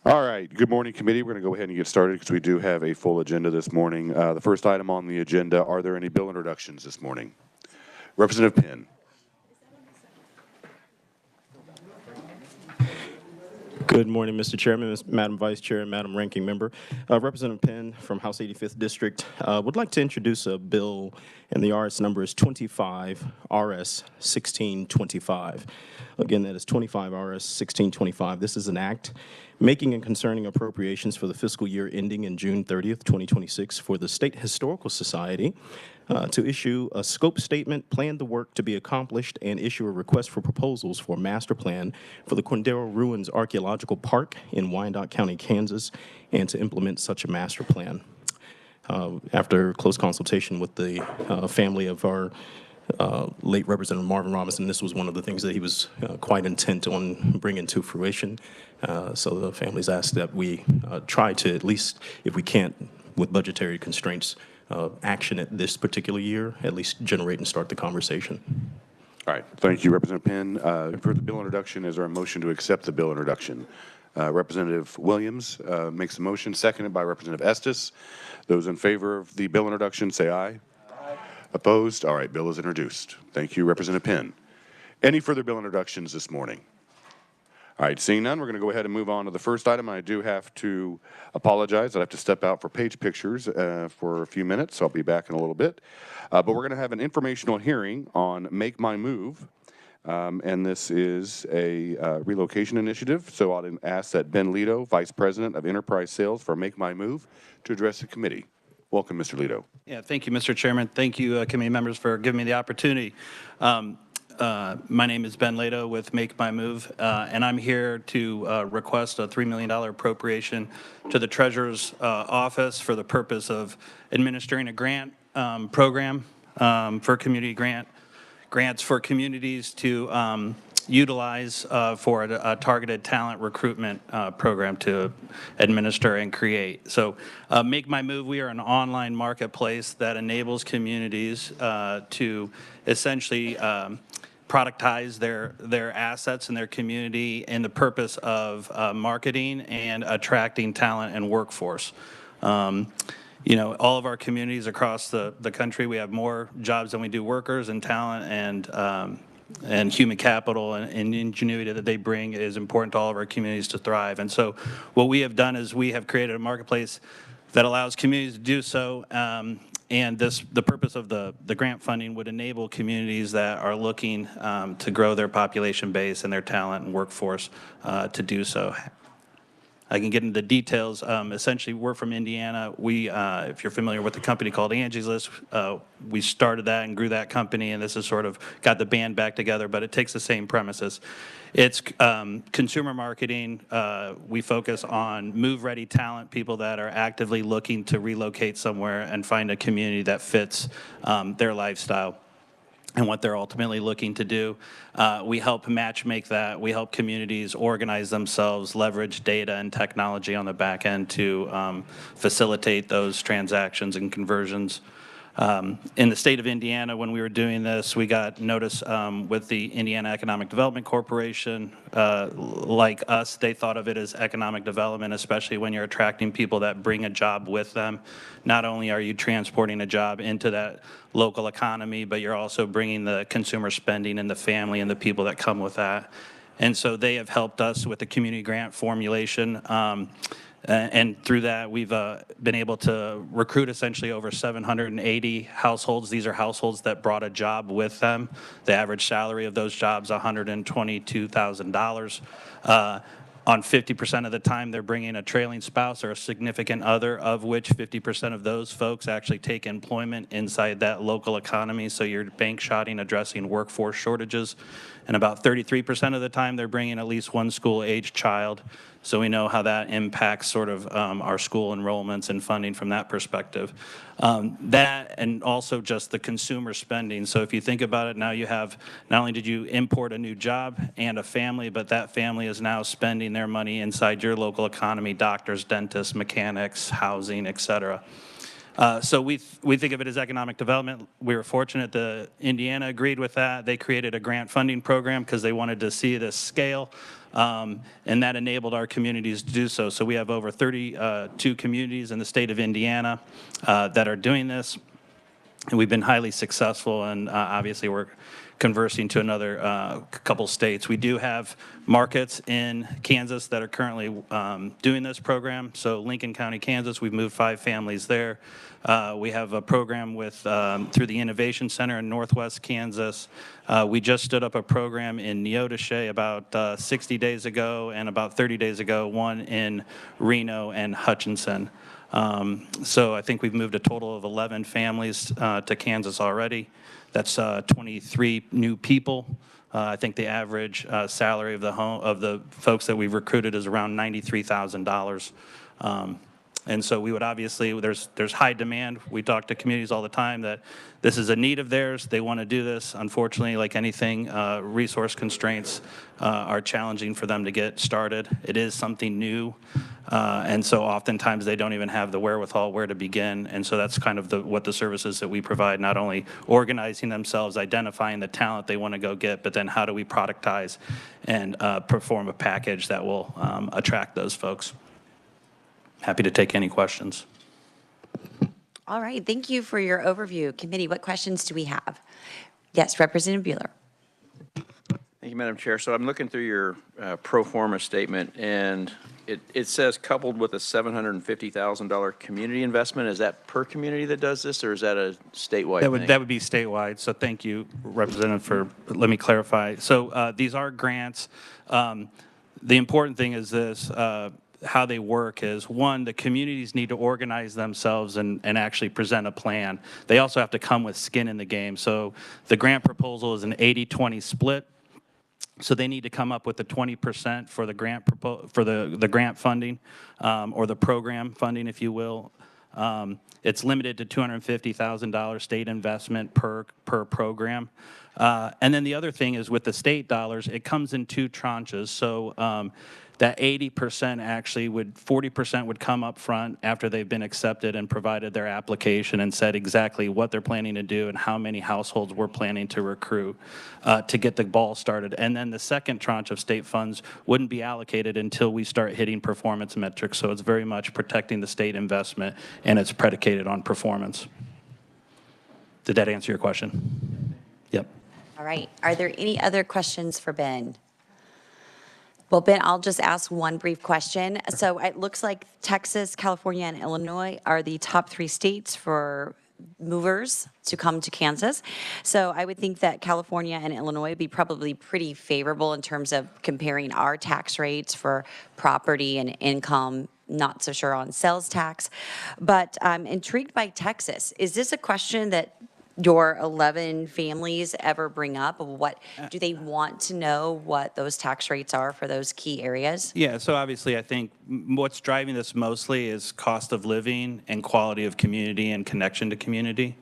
All right. Good morning, committee. We're going to go ahead and get started because we do have a full agenda this morning. The first item on the agenda, are there any bill introductions this morning? Representative Penn. Good morning, Mr. Chairman, Madam Vice Chair, and Madam Ranking Member. Representative Penn from House 85th District would like to introduce a bill, and the RS number is 25 RS 1625. Again, that is 25 RS 1625. This is an act making and concerning appropriations for the fiscal year ending in June 30th, 2026 for the State Historical Society to issue a scope statement, plan the work to be accomplished, and issue a request for proposals for a master plan for the Quindaro Ruins Archaeological Park in Wyandotte County, Kansas, and to implement such a master plan. After close consultation with the family of our late Representative Marvin Robinson, this was one of the things that he was quite intent on bringing to fruition. So the families asked that we try to, at least if we can't with budgetary constraints, action at this particular year, at least generate and start the conversation. All right. Thank you, Representative Penn. For the bill introduction, is there a motion to accept the bill introduction? Representative Williams makes a motion, seconded by Representative Estes. Those in favor of the bill introduction, say aye. Aye. Opposed? All right. Bill is introduced. Thank you, Representative Penn. Any further bill introductions this morning? All right, seeing none, we're going to go ahead and move on to the first item. I do have to apologize. I have to step out for page pictures for a few minutes, so I'll be back in a little bit. But we're going to have an informational hearing on Make My Move, and this is a relocation initiative. So I'll ask that Ben Lito, Vice President of Enterprise Sales for Make My Move, to address the committee. Welcome, Mr. Lito. Yeah, thank you, Mr. Chairman. Thank you, committee members, for giving me the opportunity. My name is Ben Lado with Make My Move, and I'm here to request a $3 million appropriation to the Treasurer's office for the purpose of administering a grant program for community grants for communities to utilize for a targeted talent recruitment program to administer and create. So Make My Move, we are an online marketplace that enables communities to essentially productize their assets in their community in the purpose of marketing and attracting talent and workforce. You know, all of our communities across the country, we have more jobs than we do workers, and talent and human capital and ingenuity that they bring is important to all of our communities to thrive. And so what we have done is we have created a marketplace that allows communities to do so. And the purpose of the grant funding would enable communities that are looking to grow their population base and their talent and workforce to do so. I can get into the details. Essentially, we're from Indiana. We, if you're familiar with the company called Angie's List, we started that and grew that company, and this has sort of got the band back together, but it takes the same premises. It's consumer marketing. We focus on move-ready talent, people that are actively looking to relocate somewhere and find a community that fits their lifestyle and what they're ultimately looking to do. We help make that. We help communities organize themselves, leverage data and technology on the back end to facilitate those transactions and conversions. In the state of Indiana, when we were doing this, we got notice with the Indiana Economic Development Corporation. Like us, they thought of it as economic development, especially when you're attracting people that bring a job with them. Not only are you transporting a job into that local economy, but you're also bringing the consumer spending and the family and the people that come with that. And so they have helped us with the community grant formulation. And through that, we've been able to recruit essentially over 780 households. These are households that brought a job with them. The average salary of those jobs, $122,000. On 50% of the time, they're bringing a trailing spouse or a significant other, of which 50% of those folks actually take employment inside that local economy. So you're bank shotting, addressing workforce shortages. And about 33% of the time, they're bringing at least one school-aged child. So we know how that impacts sort of our school enrollments and funding from that perspective. That and also just the consumer spending. So if you think about it, now you have, not only did you import a new job and a family, but that family is now spending their money inside your local economy, doctors, dentists, mechanics, housing, et cetera. So we think of it as economic development. We were fortunate that Indiana agreed with that. They created a grant funding program because they wanted to see this scale. and that enabled our communities to do so. So we have over 32 communities in the state of Indiana that are doing this, and we've been highly successful, and obviously we're conversing to another couple states. We do have markets in Kansas that are currently doing this program. So Lincoln County, Kansas, we've moved 5 families there. We have a program with through the Innovation Center in Northwest Kansas. We just stood up a program in Neodesha about 60 days ago, and about 30 days ago, one in Reno and Hutchinson. So I think we've moved a total of 11 families to Kansas already. That's 23 new people. I think the average salary of the folks that we've recruited is around $93,000. And so we would obviously, there's high demand. We talk to communities all the time that this is a need of theirs. They want to do this. Unfortunately, like anything, resource constraints are challenging for them to get started. It is something new. And so oftentimes they don't even have the wherewithal where to begin. And so that's kind of what the services that we provide, not only organizing themselves, identifying the talent they want to go get, but then how do we productize and perform a package that will attract those folks. Happy to take any questions. All right, thank you for your overview. Committee, what questions do we have? Yes, Representative Bueller. Thank you, Madam Chair. So I'm looking through your pro forma statement, and it says coupled with a $750,000 community investment. Is that per community that does this, or is that a statewide thing? That would be statewide. So thank you, Representative, for let me clarify. So these are grants. The important thing is this. How they work is, one, the communities need to organize themselves and actually present a plan. They also have to come with skin in the game. So the grant proposal is an 80-20 split. So they need to come up with the 20% for the grant the grant funding or the program funding, if you will. It's limited to $250,000 state investment per program. And then the other thing is, with the state dollars, it comes in 2 tranches. So that 80% actually 40% would come up front after they've been accepted and provided their application and said exactly what they're planning to do and how many households we're planning to recruit to get the ball started. And then the second tranche of state funds wouldn't be allocated until we start hitting performance metrics. So it's very much protecting the state investment, and it's predicated on performance. Did that answer your question? Yep. All right, are there any other questions for Ben? Well, Ben, I'll just ask one brief question. So it looks like Texas, California, and Illinois are the top 3 states for movers to come to Kansas. So I would think that California and Illinois would be probably pretty favorable in terms of comparing our tax rates for property and income. Not so sure on sales tax, but I'm intrigued by Texas. Is this a question that your 11 families ever bring up? What do they want to know what those tax rates are for those key areas? Yeah, so obviously I think what's driving this mostly is cost of living and quality of community and connection to community.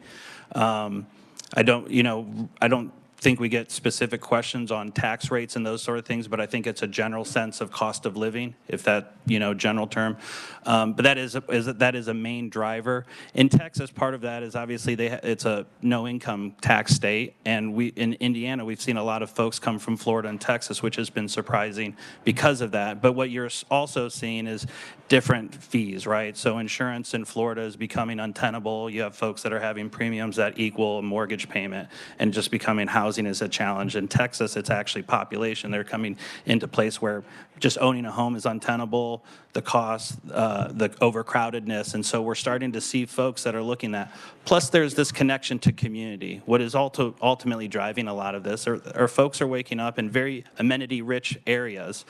I don't think we get specific questions on tax rates and those sort of things, but I think it's a general sense of cost of living, if that, general term. But that is a main driver. In Texas, part of that is obviously it's a no income tax state, and in Indiana, we've seen a lot of folks come from Florida and Texas, which has been surprising because of that. But what you're also seeing is different fees, right? So insurance in Florida is becoming untenable. You have folks that are having premiums that equal a mortgage payment, and just becoming housing is a challenge. In Texas, it's actually population. They're coming into place where just owning a home is untenable, the cost, the overcrowdedness. And so we're starting to see folks that are looking at. Plus, there's this connection to community. What is ultimately driving a lot of this are folks are waking up in very amenity-rich areas,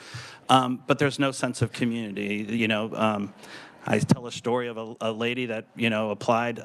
but there's no sense of community. I tell a story of a lady that, applied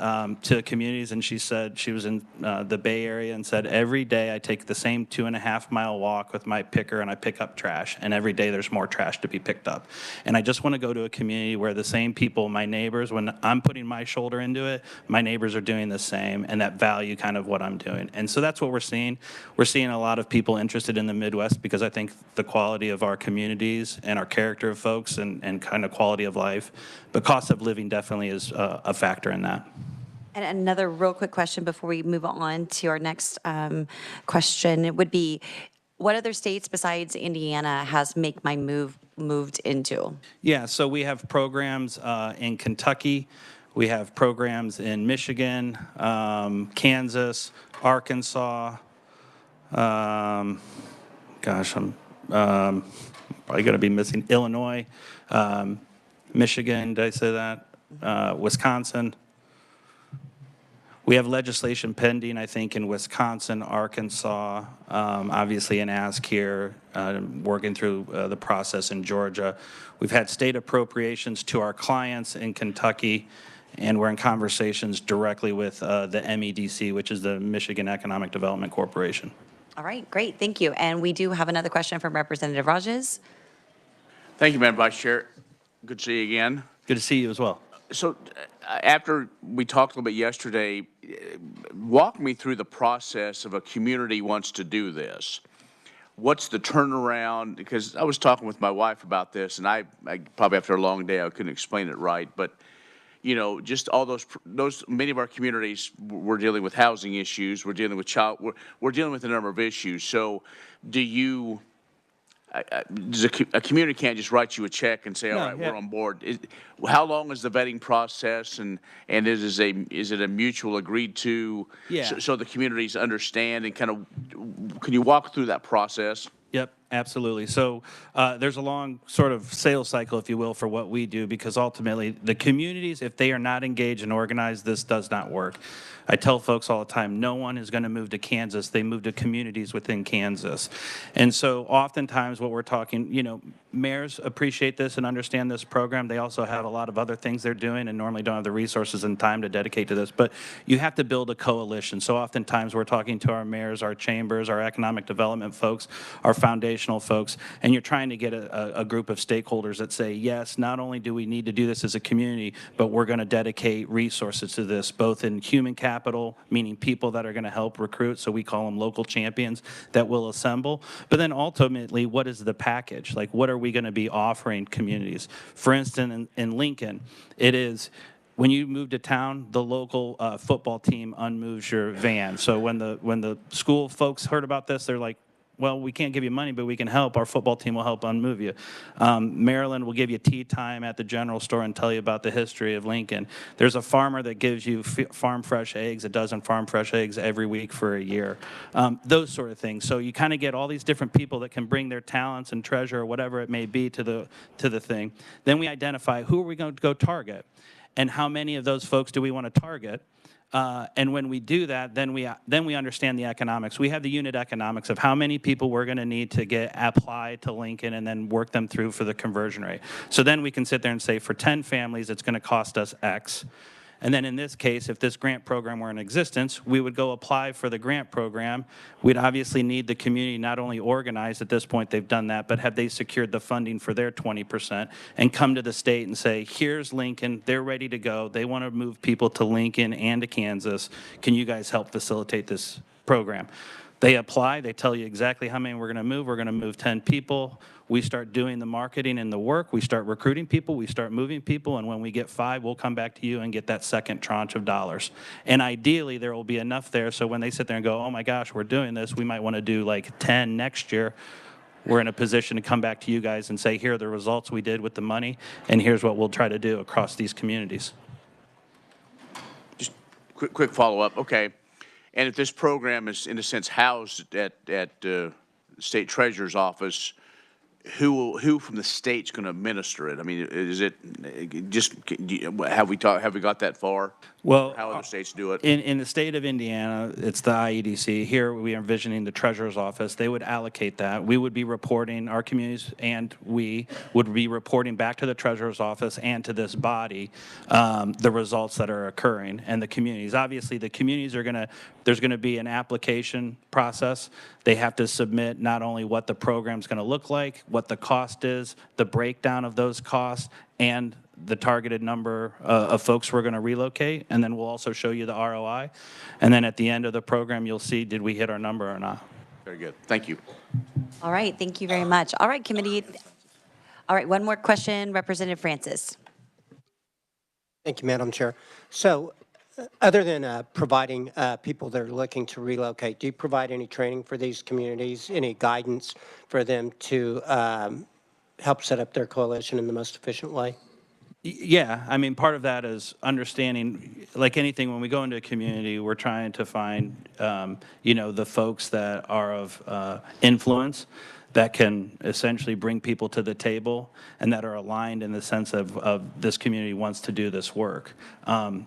to communities, and she said she was in the Bay Area and said, every day I take the same 2.5-mile walk with my picker and I pick up trash, and every day there's more trash to be picked up. And I just want to go to a community where the same people, my neighbors, when I'm putting my shoulder into it, my neighbors are doing the same, and that value kind of what I'm doing. And so that's what we're seeing. We're seeing a lot of people interested in the Midwest because I think the quality of our communities and our character of folks and kind of quality of life. But cost of living definitely is a factor in that. And another real quick question before we move on to our next question, it would be, What other states besides Indiana has Make My Move moved into? Yeah, so we have programs in Kentucky, we have programs in Michigan, Kansas, Arkansas. Gosh, I'm probably going to be missing Illinois, Michigan. Did I say that? Wisconsin. We have legislation pending, I think, in Wisconsin, Arkansas, obviously an ask here, working through the process in Georgia. We've had state appropriations to our clients in Kentucky, and we're in conversations directly with the MEDC, which is the Michigan Economic Development Corporation. All right, great, thank you. And we do have another question from Representative Rogers. Thank you, Madam Vice Chair. Good to see you again. Good to see you as well. So after we talked a little bit yesterday, walk me through the process of a community wants to do this. What's the turnaround? Because I was talking with my wife about this, and I probably after a long day, I couldn't explain it right. But, you know, just all those many of our communities, we're dealing with housing issues. We're dealing with we're dealing with a number of issues. So do you, does a community can't just write you a check and say, all right, we're on board. How long is the vetting process, and is it a mutual agreed to? Yeah. So the communities understand and kind of, can you walk through that process? Yep, absolutely. So there's a long sort of sales cycle, if you will, for what we do, because ultimately the communities, if they are not engaged and organized, this does not work. I tell folks all the time, no one is going to move to Kansas. They move to communities within Kansas. And so oftentimes what we're talking, you know, mayors appreciate this and understand this program. They also have a lot of other things they're doing and normally don't have the resources and time to dedicate to this. But you have to build a coalition. So oftentimes we're talking to our mayors, our chambers, our economic development folks, our foundational folks, and you're trying to get a group of stakeholders that say, yes, not only do we need to do this as a community, but we're going to dedicate resources to this, both in human capital, meaning people that are going to help recruit, so we call them local champions that will assemble. But then ultimately, what is the package? Like, what are we going to be offering communities? For instance, in Lincoln, it is, when you move to town, the local football team unmoves your van. So when the school folks heard about this, they're like, well, we can't give you money, but we can help. Our football team will help unmove you. Maryland will give you tea time at the general store and tell you about the history of Lincoln. There's a farmer that gives you farm fresh eggs, a dozen farm fresh eggs every week for a year. Those sort of things. So you kind of get all these different people that can bring their talents and treasure or whatever it may be to the thing. Then we identify who are we going to go target, and how many of those folks do we want to target. And when we do that, then we understand the economics. We have the unit economics of how many people we're going to need to get applied to Lincoln and then work them through for the conversion rate. So then we can sit there and say, for 10 families, it's going to cost us X. And then in this case, if this grant program were in existence, we would go apply for the grant program. We'd obviously need the community not only organized, at this point they've done that, but have they secured the funding for their 20% and come to the state and say, here's Lincoln, they're ready to go. They want to move people to Lincoln and to Kansas. Can you guys help facilitate this program? They apply, they tell you exactly how many we're going to move. We're going to move 10 people. We start doing the marketing and the work. We start recruiting people. We start moving people. And when we get 5, we'll come back to you and get that second tranche of dollars. And ideally, there will be enough there. So when they sit there and go, oh my gosh, we're doing this, we might want to do like 10 next year. We're in a position to come back to you guys and say, here are the results we did with the money, and here's what we'll try to do across these communities. Just quick follow-up. Okay. And if this program is, in a sense, housed at State Treasurer's office, who from the state's going to administer it? I mean, is it just, have we got that far? Well, how other states do it? In the state of Indiana, it's the IEDC. Here we are envisioning the treasurer's office. They would allocate that. We would be reporting, our communities and we would be reporting back to the treasurer's office and to this body the results that are occurring. And the communities, obviously the communities are there's going to be an application process. They have to submit not only what the program's going to look like, what the cost is, the breakdown of those costs, and the targeted number of folks we're going to relocate, and then we'll also show you the ROI. And then at the end of the program, you'll see, did we hit our number or not? Very good. Thank you. All right, thank you very much. All right, committee. All right, one more question, Representative Francis. Thank you, Madam Chair. So Other than providing people that are looking to relocate, do you provide any training for these communities, any guidance for them to help set up their coalition in the most efficient way? Yeah, I mean, part of that is understanding, like anything, when we go into a community, we're trying to find, the folks that are of influence that can essentially bring people to the table and that are aligned in the sense of this community wants to do this work.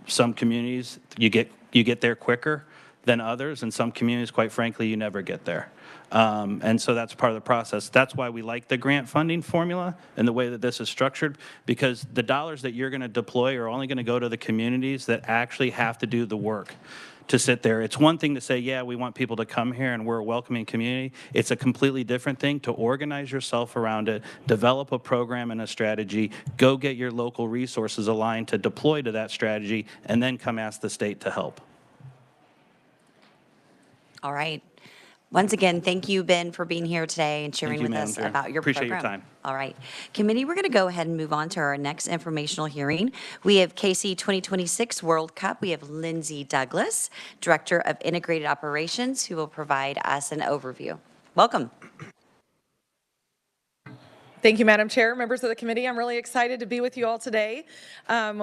Some communities, you get there quicker than others, and some communities, quite frankly, you never get there. And so that's part of the process. That's why we like the grant funding formula and the way that this is structured, because the dollars that you're going to deploy are only going to go to the communities that actually have to do the work to sit there. It's one thing to say, yeah, we want people to come here and we're a welcoming community. It's a completely different thing to organize yourself around it, develop a program and a strategy, go get your local resources aligned to deploy to that strategy, and then come ask the state to help. All right. Once again, thank you, Ben, for being here today and sharing you, with Madam us Chair. about your Appreciate your program. time. All right. Committee, we're going to go ahead and move on to our next informational hearing. We have KC 2026 World Cup. We have Lindsay Douglas, Director of Integrated Operations, who will provide us an overview. Welcome. Thank you, Madam Chair, members of the committee. I'm really excited to be with you all today.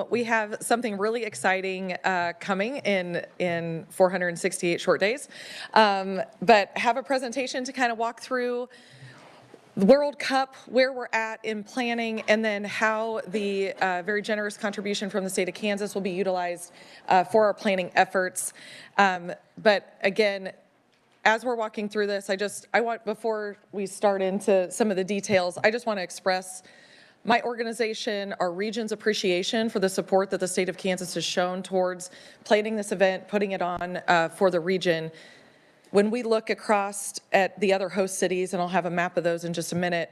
We have something really exciting coming in 468 short days, but have a presentation to kind of walk through the World Cup, where we're at in planning, and then how the very generous contribution from the state of Kansas will be utilized for our planning efforts. But again, as we're walking through this, before we start into some of the details, I just want to express my organization, our region's appreciation for the support that the state of Kansas has shown towards planning this event, putting it on for the region. When we look across at the other host cities, and I'll have a map of those in just a minute,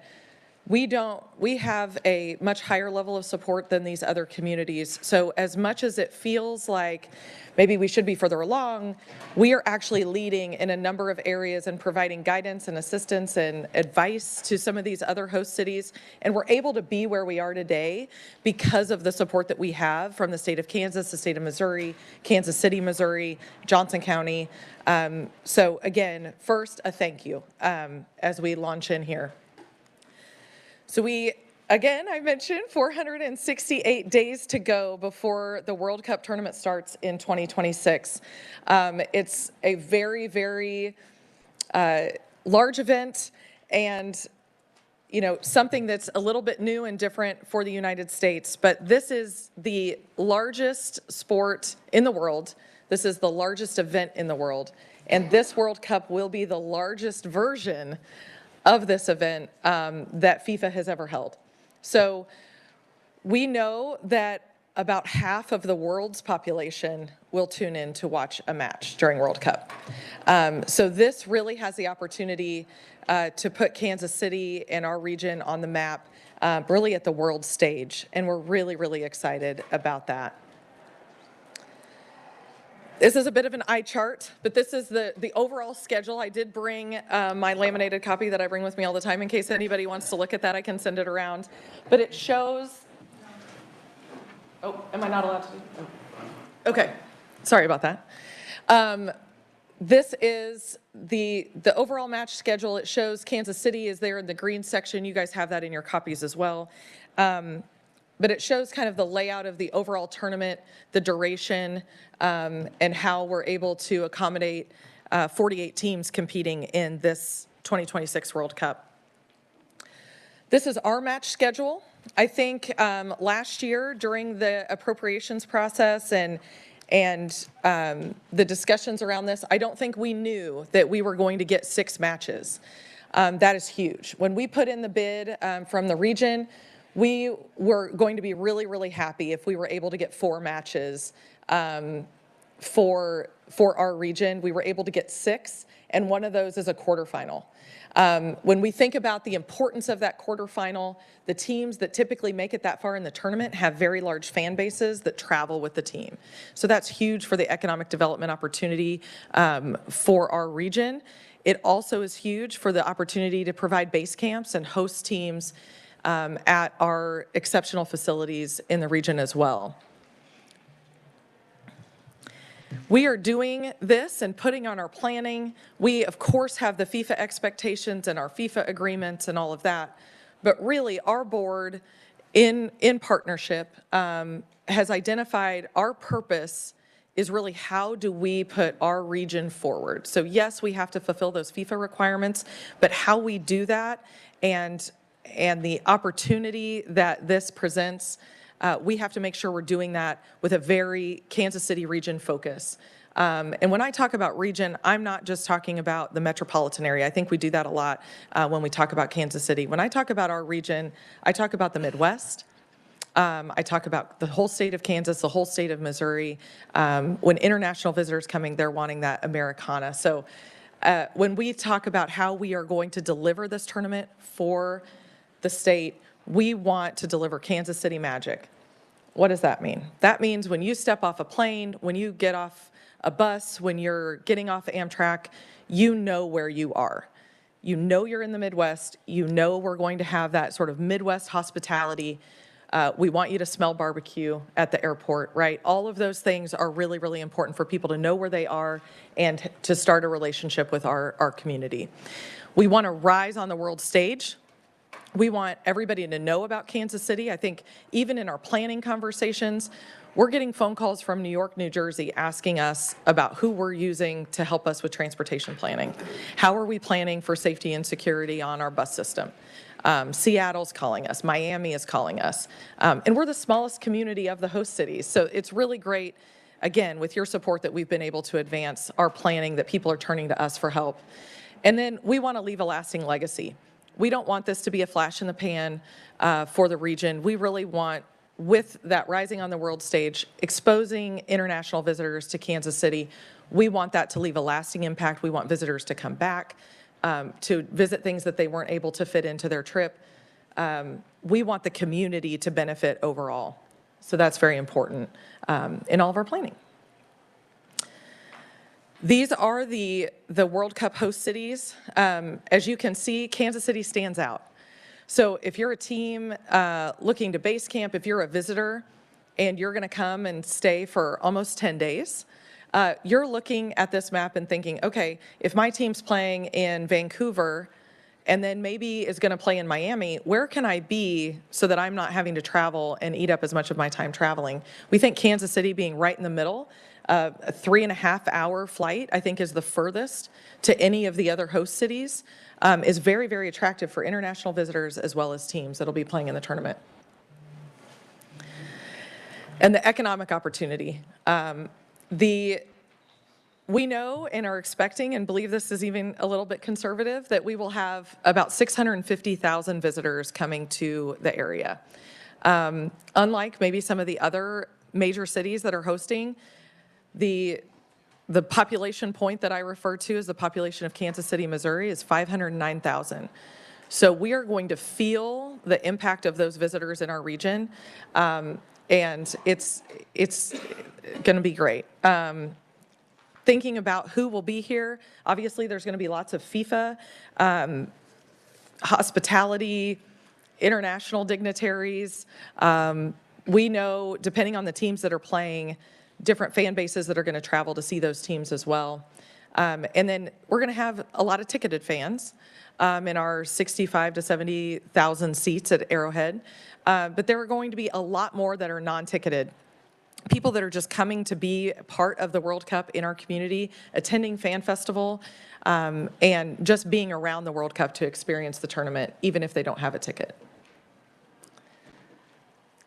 we have a much higher level of support than these other communities. So as much as it feels like maybe we should be further along, we are actually leading in a number of areas and providing guidance and assistance and advice to some of these other host cities. And we're able to be where we are today because of the support that we have from the state of Kansas, the state of Missouri, Kansas City, Missouri, Johnson County. So again, first, a thank you as we launch in here. So I mentioned 468 days to go before the World Cup tournament starts in 2026. It's a very, very large event, and something that's a little bit new and different for the United States. But this is the largest sport in the world. This is the largest event in the world. And this World Cup will be the largest version of this event that FIFA has ever held. So we know that about half of the world's population will tune in to watch a match during World Cup. So this really has the opportunity to put Kansas City and our region on the map, really at the world stage. And we're really, really excited about that. This is a bit of an eye chart, but this is the overall schedule. I did bring my laminated copy that I bring with me all the time in case anybody wants to look at that. I can send it around. But it shows, oh, am I not allowed to do that? Oh. Okay, sorry about that. This is the overall match schedule. It shows Kansas City is there in the green section. You guys have that in your copies as well. But it shows kind of the layout of the overall tournament, the duration, and how we're able to accommodate 48 teams competing in this 2026 World Cup. This is our match schedule. I think last year during the appropriations process and the discussions around this, I don't think we knew that we were going to get 6 matches. That is huge. When we put in the bid from the region, we were going to be really, really happy if we were able to get 4 matches for our region. We were able to get 6, and one of those is a quarterfinal. When we think about the importance of that quarterfinal, the teams that typically make it that far in the tournament have very large fan bases that travel with the team. So that's huge for the economic development opportunity for our region. It also is huge for the opportunity to provide base camps and host teams at our exceptional facilities in the region as well. We are doing this and putting on our planning. We, of course, have the FIFA expectations and our FIFA agreements and all of that. But really, our board, in partnership, has identified our purpose is really how do we put our region forward. So yes, we have to fulfill those FIFA requirements, but how we do that and the opportunity that this presents, we have to make sure we're doing that with a very Kansas City region focus. And when I talk about region, I'm not just talking about the metropolitan area. I think we do that a lot when we talk about Kansas City. When I talk about our region, I talk about the Midwest. I talk about the whole state of Kansas, the whole state of Missouri. When international visitors coming, they're wanting that Americana. So when we talk about how we are going to deliver this tournament for the state, we want to deliver Kansas City magic. What does that mean? That means when you step off a plane, when you get off a bus, when you're getting off Amtrak, you know where you are. You know you're in the Midwest. You know we're going to have that sort of Midwest hospitality. We want you to smell barbecue at the airport, right? All of those things are really, really important for people to know where they are and to start a relationship with our community. We want to rise on the world stage. We want everybody to know about Kansas City. I think even in our planning conversations, we're getting phone calls from New York, New Jersey asking us about who we're using to help us with transportation planning. How are we planning for safety and security on our bus system? Seattle's calling us, Miami is calling us, and we're the smallest community of the host cities. So it's really great, again, with your support that we've been able to advance our planning, that people are turning to us for help. And then we want to leave a lasting legacy. We don't want this to be a flash in the pan for the region. We really want, with that rising on the world stage, exposing international visitors to Kansas City, we want that to leave a lasting impact. We want visitors to come back, to visit things that they weren't able to fit into their trip. We want the community to benefit overall. So that's very important in all of our planning. These are the World Cup host cities. As you can see, Kansas City stands out. So if you're a team looking to base camp, if you're a visitor and you're going to come and stay for almost 10 days, you're looking at this map and thinking, okay, if my team's playing in Vancouver and then maybe is going to play in Miami, where can I be so that I'm not having to travel and eat up as much of my time traveling? We think Kansas City being right in the middle, a 3.5-hour flight, I think is the furthest to any of the other host cities, is very, very attractive for international visitors as well as teams that'll be playing in the tournament. And the economic opportunity. We know and are expecting and believe this is even a little bit conservative that we will have about 650,000 visitors coming to the area. Unlike maybe some of the other major cities that are hosting, the population point that I refer to as the population of Kansas City, Missouri is 509,000. So we are going to feel the impact of those visitors in our region, and it's going to be great. Thinking about who will be here, obviously there's going to be lots of FIFA, hospitality, international dignitaries. We know, depending on the teams that are playing, different fan bases that are going to travel to see those teams as well. And then we're going to have a lot of ticketed fans in our 65 to 70,000 seats at Arrowhead. But there are going to be a lot more that are non-ticketed. People that are just coming to be part of the World Cup in our community, attending Fan Festival, and just being around the World Cup to experience the tournament, even if they don't have a ticket.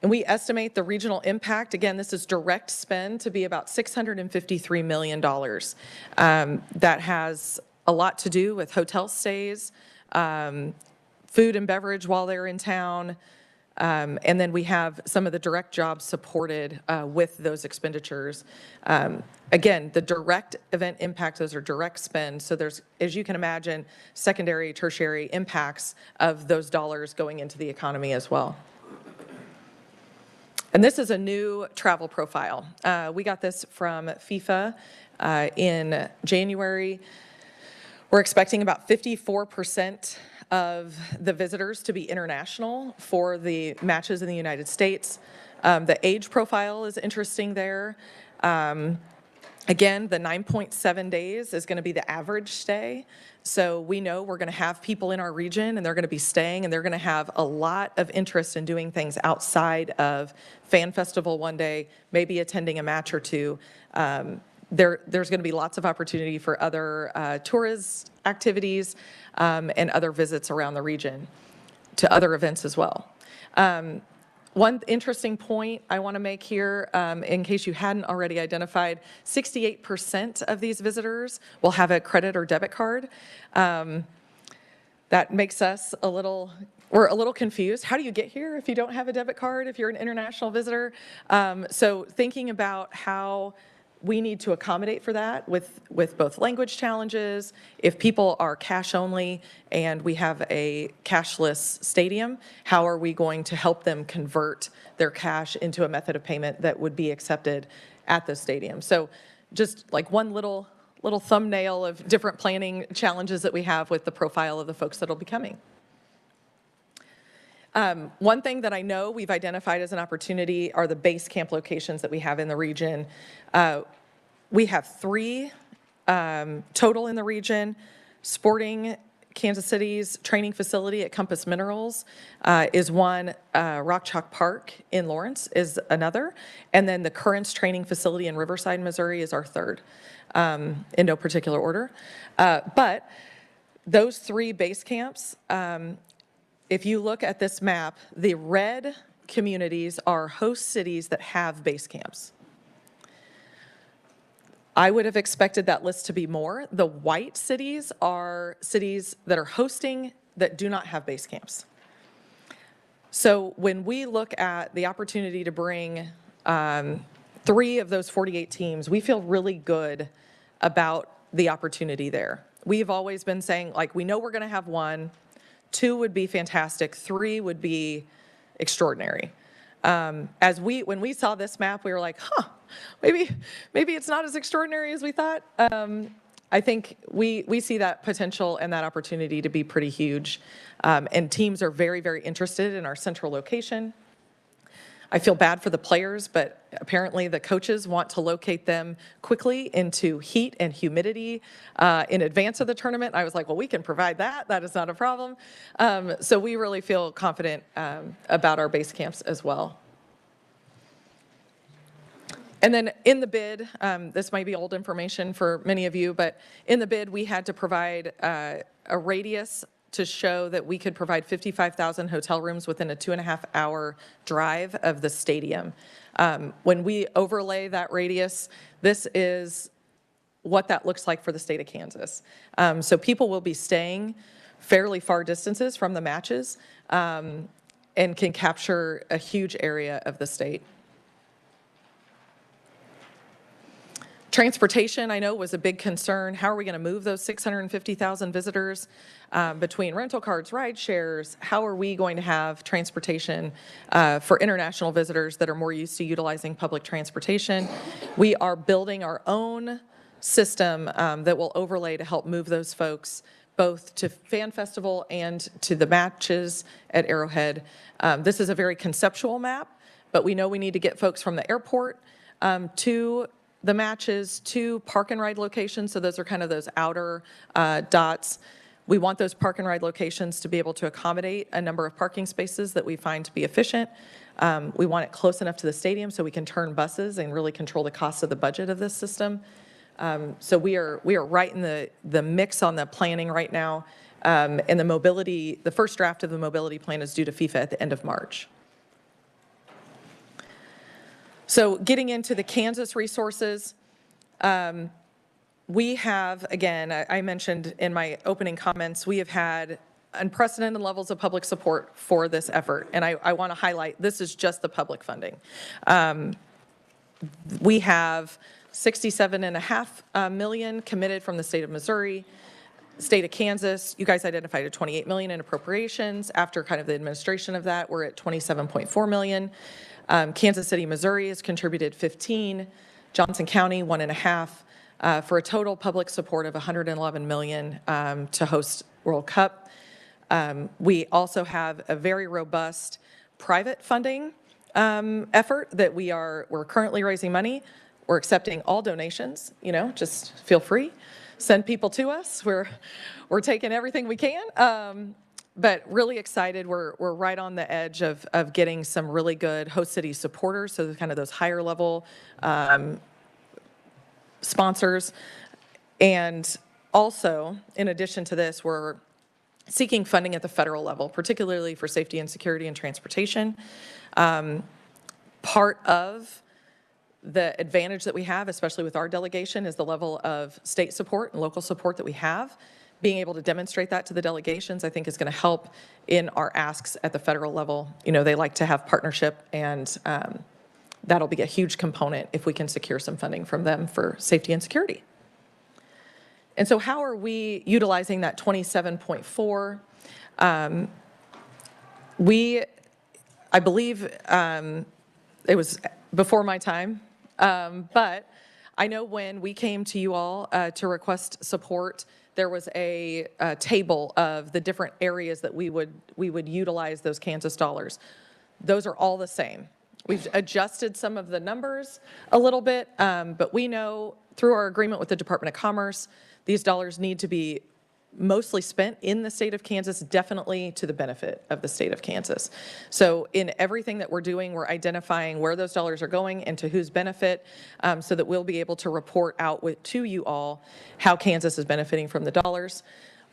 And we estimate the regional impact, again, this is direct spend, to be about $653 million. That has a lot to do with hotel stays, food and beverage while they're in town, and then we have some of the direct jobs supported with those expenditures. Again, the direct event impacts, those are direct spend. So there's, as you can imagine, secondary, tertiary impacts of those dollars going into the economy as well. And this is a new travel profile. We got this from FIFA in January. We're expecting about 54% of the visitors to be international for the matches in the United States. The age profile is interesting there. Again, the 9.7 days is going to be the average stay. So we know we're going to have people in our region and they're going to be staying and they're going to have a lot of interest in doing things outside of Fan Festival one day, maybe attending a match or two. There's going to be lots of opportunity for other tourist activities and other visits around the region to other events as well. One interesting point I want to make here, in case you hadn't already identified, 68% of these visitors will have a credit or debit card. That makes us we're a little confused. How do you get here if you don't have a debit card, if you're an international visitor? So thinking about how we need to accommodate for that with both language challenges. If people are cash only and we have a cashless stadium, how are we going to help them convert their cash into a method of payment that would be accepted at the stadium? So just like one little thumbnail of different planning challenges that we have with the profile of the folks that'll be coming. One thing that I know we've identified as an opportunity are the base camp locations that we have in the region. We have 3 total in the region. Sporting Kansas City's training facility at Compass Minerals is one. Rock Chalk Park in Lawrence is another. And then the Currents training facility in Riverside, Missouri is our 3rd, in no particular order. But those 3 base camps, if you look at this map, the red communities are host cities that have base camps. I would have expected that list to be more. The white cities are cities that are hosting that do not have base camps. So when we look at the opportunity to bring 3 of those 48 teams, we feel really good about the opportunity there. We've always been saying, like, we know we're going to have 1. 2 would be fantastic. 3 would be extraordinary. When we saw this map, we were like, maybe it's not as extraordinary as we thought. I think we see that potential and that opportunity to be pretty huge. And teams are very, very interested in our central location. I feel bad for the players, but apparently the coaches want to locate them quickly into heat and humidity in advance of the tournament. I was like, well, we can provide that. That is not a problem. So we really feel confident about our base camps as well. And then in the bid, this might be old information for many of you, but in the bid, we had to provide a radius to show that we could provide 55,000 hotel rooms within a 2.5-hour drive of the stadium. When we overlay that radius, this is what that looks like for the state of Kansas. So people will be staying fairly far distances from the matches and can capture a huge area of the state. Transportation, I know, was a big concern. How are we going to move those 650,000 visitors between rental cars, ride shares? How are we going to have transportation for international visitors that are more used to utilizing public transportation? We are building our own system that will overlay to help move those folks both to Fan Festival and to the matches at Arrowhead. This is a very conceptual map, but we know we need to get folks from the airport to the matches to park and ride locations. So those are kind of those outer dots. We want those park and ride locations to be able to accommodate a number of parking spaces that we find to be efficient. We want it close enough to the stadium so we can turn buses and really control the cost of the budget of this system. So we are right in the mix on the planning right now. And the first draft of the mobility plan is due to FIFA at the end of March. So getting into the Kansas resources, we have, again, I mentioned in my opening comments, we have had unprecedented levels of public support for this effort. And I want to highlight, this is just the public funding. We have $67.5 million committed from the state of Missouri. State of Kansas, you guys identified a $28 million in appropriations. After kind of the administration of that, we're at $27.4 million. Kansas City, Missouri has contributed 15, Johnson County 1.5, for a total public support of $111 million to host World Cup. We also have a very robust private funding effort that we're currently raising money. We're accepting all donations, just feel free. Send people to us. We're taking everything we can. But really excited. We're right on the edge of getting some really good host city supporters, so kind of those higher level sponsors. And also, in addition to this, we're seeking funding at the federal level, particularly for safety and security and transportation. Part of the advantage that we have, especially with our delegation, is the level of state support and local support that we have. Being able to demonstrate that to the delegations, I think, is going to help in our asks at the federal level. They like to have partnership, and that'll be a huge component if we can secure some funding from them for safety and security. And so how are we utilizing that 27.4? I believe it was before my time, but I know when we came to you all to request support, there was a table of the different areas that we would utilize those Kansas dollars. Those are all the same. We've adjusted some of the numbers a little bit, but we know through our agreement with the Department of Commerce, these dollars need to be mostly spent in the state of Kansas, definitely to the benefit of the state of Kansas. So in everything that we're doing, we're identifying where those dollars are going and to whose benefit, so that we'll be able to report out to you all how Kansas is benefiting from the dollars.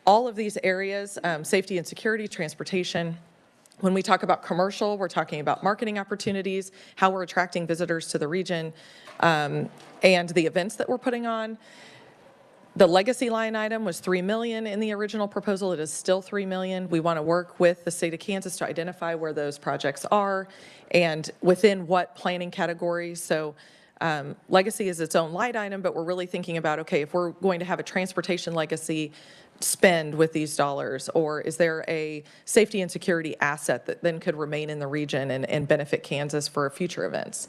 All of these areas, safety and security, transportation. When we talk about commercial, we're talking about marketing opportunities, how we're attracting visitors to the region, and the events that we're putting on. The legacy line item was $3 million in the original proposal. It is still $3 million. We want to work with the state of Kansas to identify where those projects are and within what planning categories. So legacy is its own line item, but we're really thinking about, okay, if we're going to have a transportation legacy spend with these dollars, or is there a safety and security asset that then could remain in the region and benefit Kansas for future events?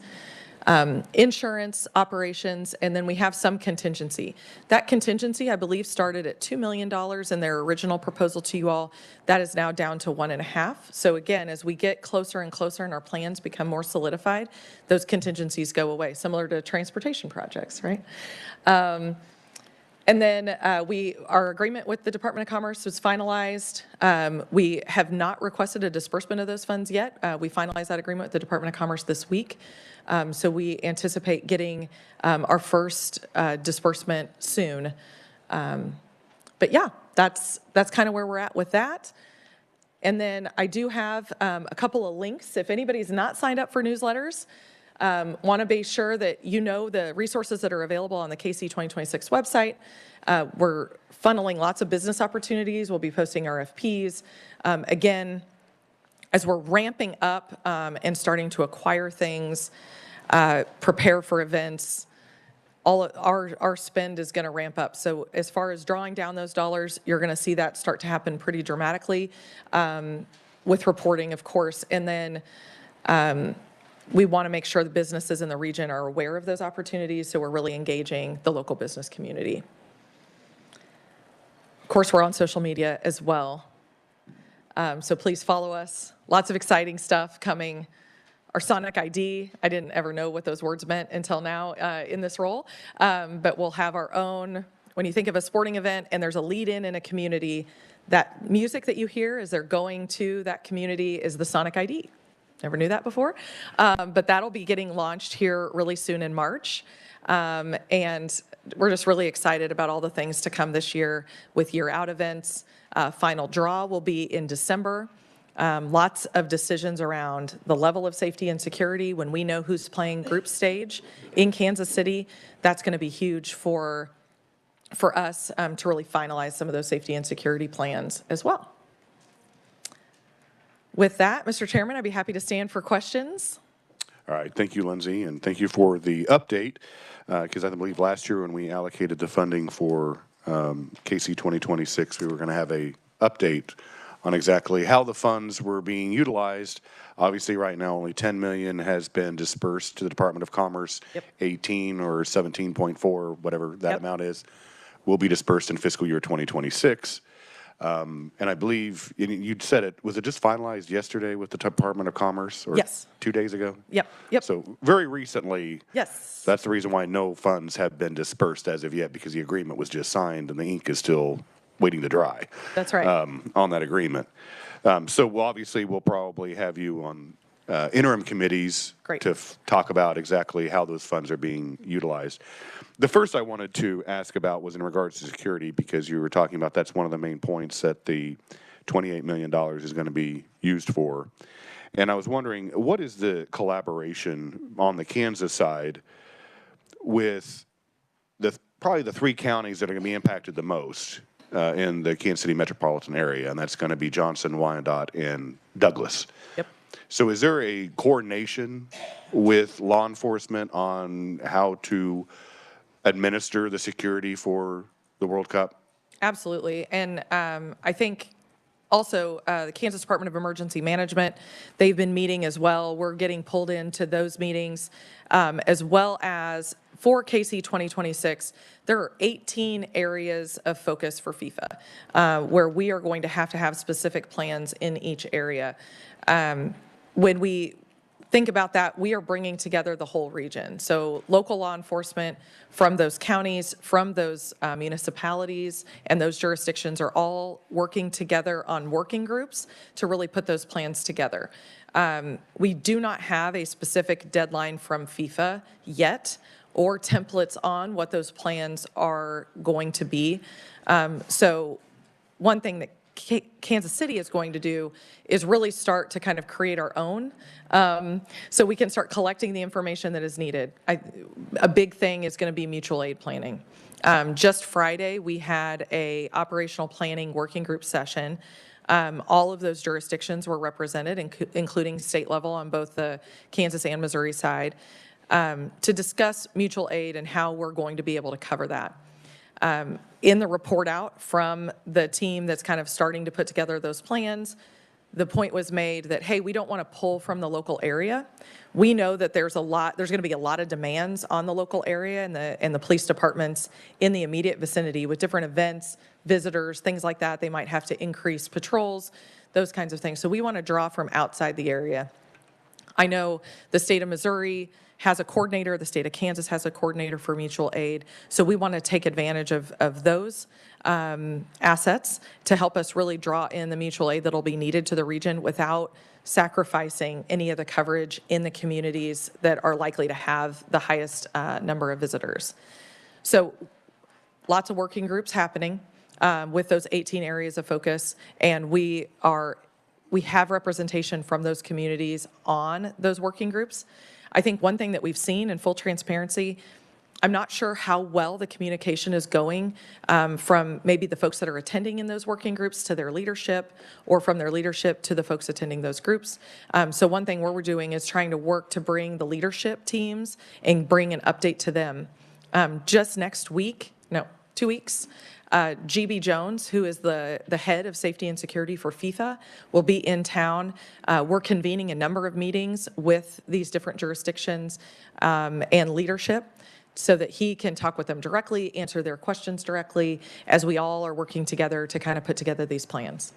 Insurance, operations, and then we have some contingency. That contingency, I believe, started at $2 million in their original proposal to you all. That is now down to 1.5. So again, as we get closer and closer and our plans become more solidified, those contingencies go away, similar to transportation projects, right? And then our agreement with the Department of Commerce was finalized. We have not requested a disbursement of those funds yet. We finalized that agreement with the Department of Commerce this week. So we anticipate getting our first disbursement soon. But yeah, that's kind of where we're at with that. And then I do have a couple of links. If anybody's not signed up for newsletters, want to be sure that you know the resources that are available on the KC 2026 website. We're funneling lots of business opportunities. We'll be posting RFPs. Again, as we're ramping up and starting to acquire things, prepare for events, all our spend is going to ramp up. So as far as drawing down those dollars, you're going to see that start to happen pretty dramatically with reporting, of course. And then we want to make sure the businesses in the region are aware of those opportunities, so we're really engaging the local business community. Of course, we're on social media as well. So please follow us. Lots of exciting stuff coming. Our Sonic ID, I didn't ever know what those words meant until now in this role, but we'll have our own, when you think of a sporting event and there's a lead-in in a community, that music that you hear as they're going to that community is the Sonic ID. Never knew that before, but that'll be getting launched here really soon in March. And we're just really excited about all the things to come this year with year-out events. Final draw will be in December. Lots of decisions around the level of safety and security. When we know who's playing group stage in Kansas City, that's going to be huge for us to really finalize some of those safety and security plans as well. With that, Mr. Chairman, I'd be happy to stand for questions. All right, thank you, Lindsay, and thank you for the update, because I believe last year when we allocated the funding for KC 2026, we were going to have a update on exactly how the funds were being utilized. Obviously, right now, only $10 million has been dispersed to the Department of Commerce. Yep. 18 or 17.4, whatever that Yep. amount is, will be dispersed in fiscal year 2026. And I believe, you'd said it, was it just finalized yesterday with the Department of Commerce? Or Yes. 2 days ago? Yep. So very recently. Yes. That's the reason why no funds have been dispersed as of yet, because the agreement was just signed and the ink is still waiting to dry. That's right. On that agreement. So obviously, we'll probably have you on interim committees Great. to talk about exactly how those funds are being utilized. The first I wanted to ask about was in regards to security, because you were talking about that's one of the main points that the $28 million is going to be used for. And I was wondering, what is the collaboration on the Kansas side with probably the 3 counties that are going to be impacted the most in the Kansas City metropolitan area, and that's going to be Johnson, Wyandotte, and Douglas. Yep. So is there a coordination with law enforcement on how to administer the security for the World Cup? Absolutely. And I think also the Kansas Department of Emergency Management, they've been meeting as well. We're getting pulled into those meetings, as well as for KC 2026, there are 18 areas of focus for FIFA, where we are going to have specific plans in each area. When we think about that, we are bringing together the whole region. So local law enforcement from those counties, from those municipalities, and those jurisdictions are all working together on working groups to really put those plans together. We do not have a specific deadline from FIFA yet, or templates on what those plans are going to be. So one thing that Kansas City is going to do is really start to kind of create our own, so we can start collecting the information that is needed. A big thing is going to be mutual aid planning. Just Friday, we had a operational planning working group session. All of those jurisdictions were represented, including state level on both the Kansas and Missouri side, to discuss mutual aid and how we're going to be able to cover that. In the report out from the team that's kind of starting to put together those plans, the point was made that, hey, we don't want to pull from the local area. We know that there's going to be a lot of demands on the local area and the police departments in the immediate vicinity with different events, visitors, things like that. They might have to increase patrols, those kinds of things. So we want to draw from outside the area. I know the state of Missouri has a coordinator, the state of Kansas has a coordinator for mutual aid. So we want to take advantage of those assets to help us really draw in the mutual aid that'll be needed to the region without sacrificing any of the coverage in the communities that are likely to have the highest number of visitors. So lots of working groups happening with those 18 areas of focus, and we have representation from those communities on those working groups. I think one thing that we've seen in full transparency, I'm not sure how well the communication is going from maybe the folks that are attending in those working groups to their leadership, or from their leadership to the folks attending those groups. So one thing we're doing is trying to work to bring the leadership teams and bring an update to them. Just next week, 2 weeks, GB Jones, who is the head of safety and security for FIFA, will be in town. We're convening a number of meetings with these different jurisdictions and leadership so that he can talk with them directly, answer their questions directly, as we all are working together to kind of put together these plans.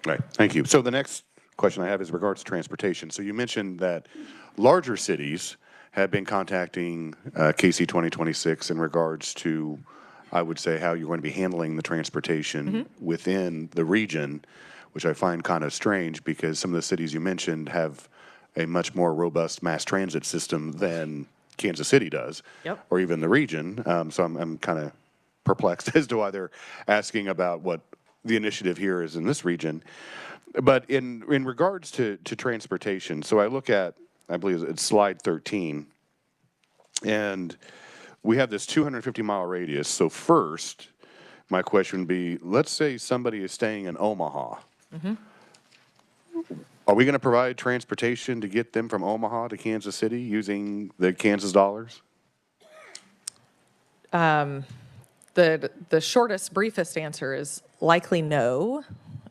Right, thank you. So the next question I have is regards to transportation. So you mentioned that larger cities have been contacting KC 2026 in regards to, I would say, how you're going to be handling the transportation within the region, which I find kind of strange because some of the cities you mentioned have a much more robust mass transit system than Kansas City does, or even the region. So I'm kind of perplexed as to why they're asking about what the initiative here is in this region. But in regards to transportation, so I look at, I believe it's slide 13, and we have this 250-mile radius. So first, my question would be, let's say somebody is staying in Omaha. Are we going to provide transportation to get them from Omaha to Kansas City using the Kansas dollars? The shortest, briefest answer is likely no.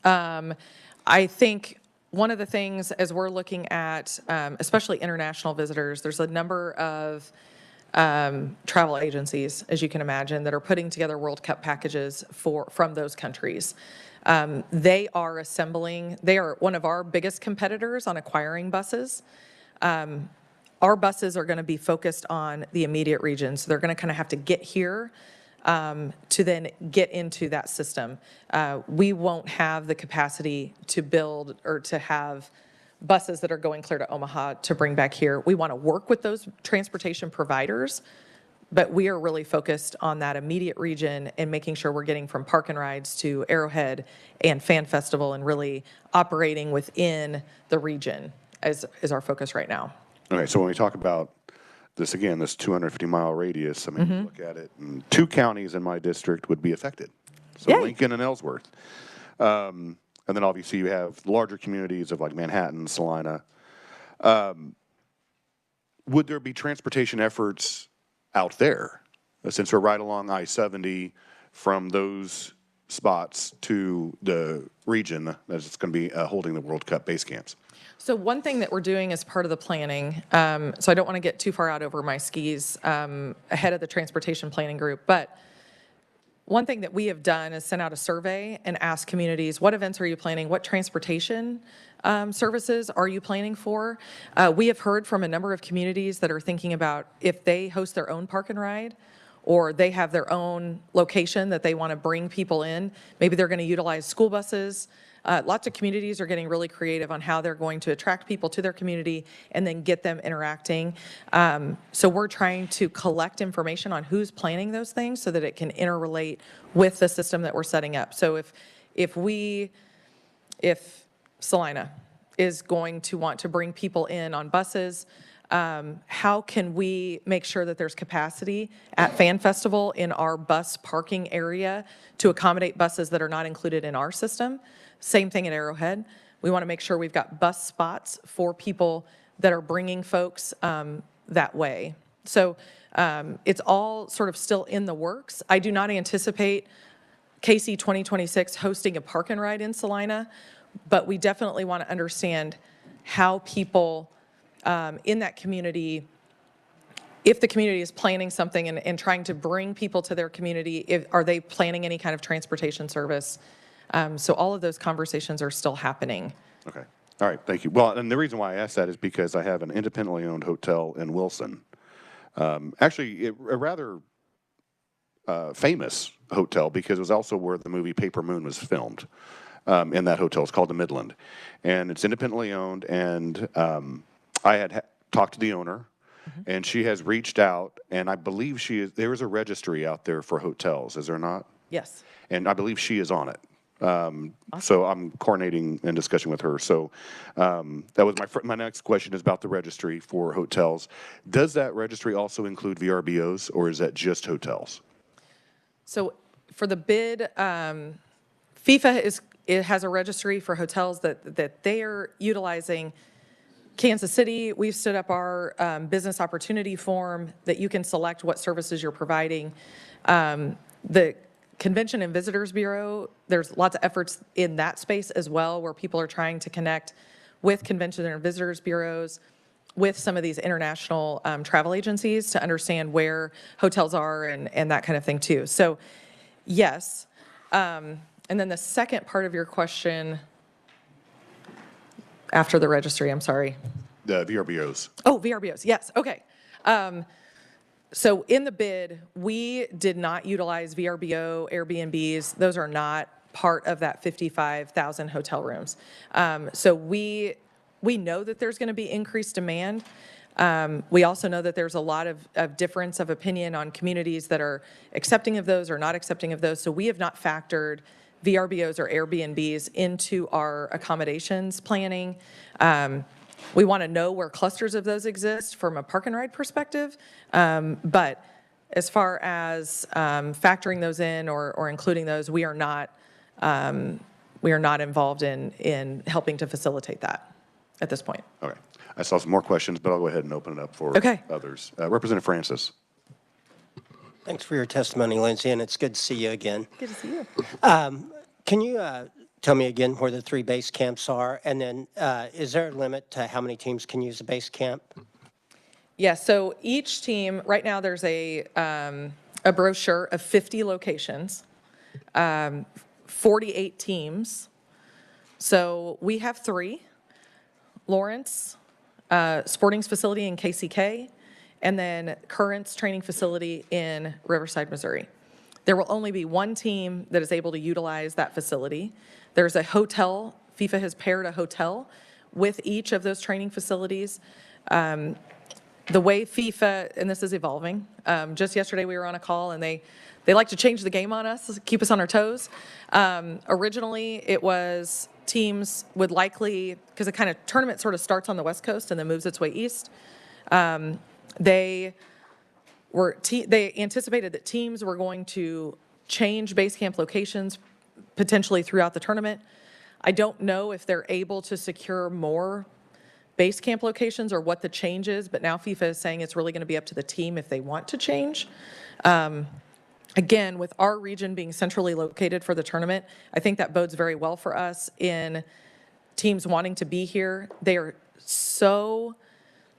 I think one of the things as we're looking at, especially international visitors, there's a number of travel agencies, as you can imagine, that are putting together World Cup packages from those countries. They are assembling, they are one of our biggest competitors on acquiring buses. Our buses are going to be focused on the immediate region, so they're going to kind of have to get here to then get into that system. We won't have the capacity to build or to have buses that are going clear to Omaha to bring back here. We want to work with those transportation providers, but we are really focused on that immediate region and making sure we're getting from Park and Rides to Arrowhead and Fan Festival and really operating within the region is our focus right now. Okay, so when we talk about this, again, this 250-mile radius, I mean, you look at it, and 2 counties in my district would be affected. So Yay. Lincoln and Ellsworth. And then obviously you have larger communities of like Manhattan, Salina. Would there be transportation efforts out there, since we're right along I-70 from those spots to the region that it's going to be holding the World Cup base camps? So one thing that we're doing as part of the planning, so I don't want to get too far out over my skis ahead of the transportation planning group, but one thing that we have done is send out a survey and ask communities, what events are you planning? What transportation services are you planning for? We have heard from a number of communities that are thinking about if they host their own park and ride, or they have their own location that they want to bring people in. Maybe they're going to utilize school buses. Lots of communities are getting really creative on how they're going to attract people to their community and then get them interacting. So we're trying to collect information on who's planning those things so that it can interrelate with the system that we're setting up. So if Salina is going to want to bring people in on buses, how can we make sure that there's capacity at Fan Festival in our bus parking area to accommodate buses that are not included in our system? Same thing at Arrowhead. We want to make sure we've got bus spots for people that are bringing folks that way. So it's all sort of still in the works. I do not anticipate KC 2026 hosting a park and ride in Salina, but we definitely want to understand how people in that community, if the community is planning something and trying to bring people to their community, are they planning any kind of transportation service? So all of those conversations are still happening. Okay. All right. Thank you. Well, and the reason why I asked that is because I have an independently owned hotel in Wilson. Actually, a rather famous hotel because it was also where the movie Paper Moon was filmed. In that hotel, it's called the Midland, and it's independently owned. And I had talked to the owner, and she has reached out, and I believe there is a registry out there for hotels. Is there not? Yes. And I believe she is on it. So I'm coordinating and discussing with her. So that was my next question is about the registry for hotels. Does that registry also include VRBOs, or is that just hotels? So for the bid, FIFA has a registry for hotels that they are utilizing. Kansas City, we've stood up our business opportunity form that you can select what services you're providing. The Convention and Visitors Bureau, there's lots of efforts in that space as well where people are trying to connect with Convention and Visitors Bureaus, with some of these international travel agencies to understand where hotels are and that kind of thing too. So yes. And then the second part of your question after the registry, I'm sorry. The VRBOs. Oh, VRBOs, yes, okay. So in the bid, we did not utilize VRBO, Airbnbs. Those are not part of that 55,000 hotel rooms. So we know that there's going to be increased demand. We also know that there's a lot of difference of opinion on communities that are accepting of those or not accepting of those. So we have not factored VRBOs or Airbnbs into our accommodations planning. We want to know where clusters of those exist from a park and ride perspective. But as far as factoring those in or including those, we are not involved in helping to facilitate that at this point. Okay. I saw some more questions, but I'll go ahead and open it up for others. Representative Francis. Thanks for your testimony, Lindsay, and it's good to see you again. Good to see you. Can you tell me again where the 3 base camps are? And then is there a limit to how many teams can use a base camp? Yeah, so each team, right now, there's a brochure of 50 locations, 48 teams. So we have 3, Lawrence, Sporting's facility in KCK, and then Current's training facility in Riverside, Missouri. There will only be 1 team that is able to utilize that facility. There's a hotel, FIFA has paired a hotel with each of those training facilities. The way FIFA, and this is evolving, just yesterday we were on a call and they like to change the game on us, keep us on our toes. Originally, it was teams would likely, because the kind of tournament sort of starts on the West Coast and then moves its way east. They anticipated that teams were going to change base camp locations potentially throughout the tournament. I don't know if they're able to secure more base camp locations or what the change is, but now FIFA is saying it's really going to be up to the team if they want to change. Again, with our region being centrally located for the tournament, I think that bodes very well for us in teams wanting to be here. They are so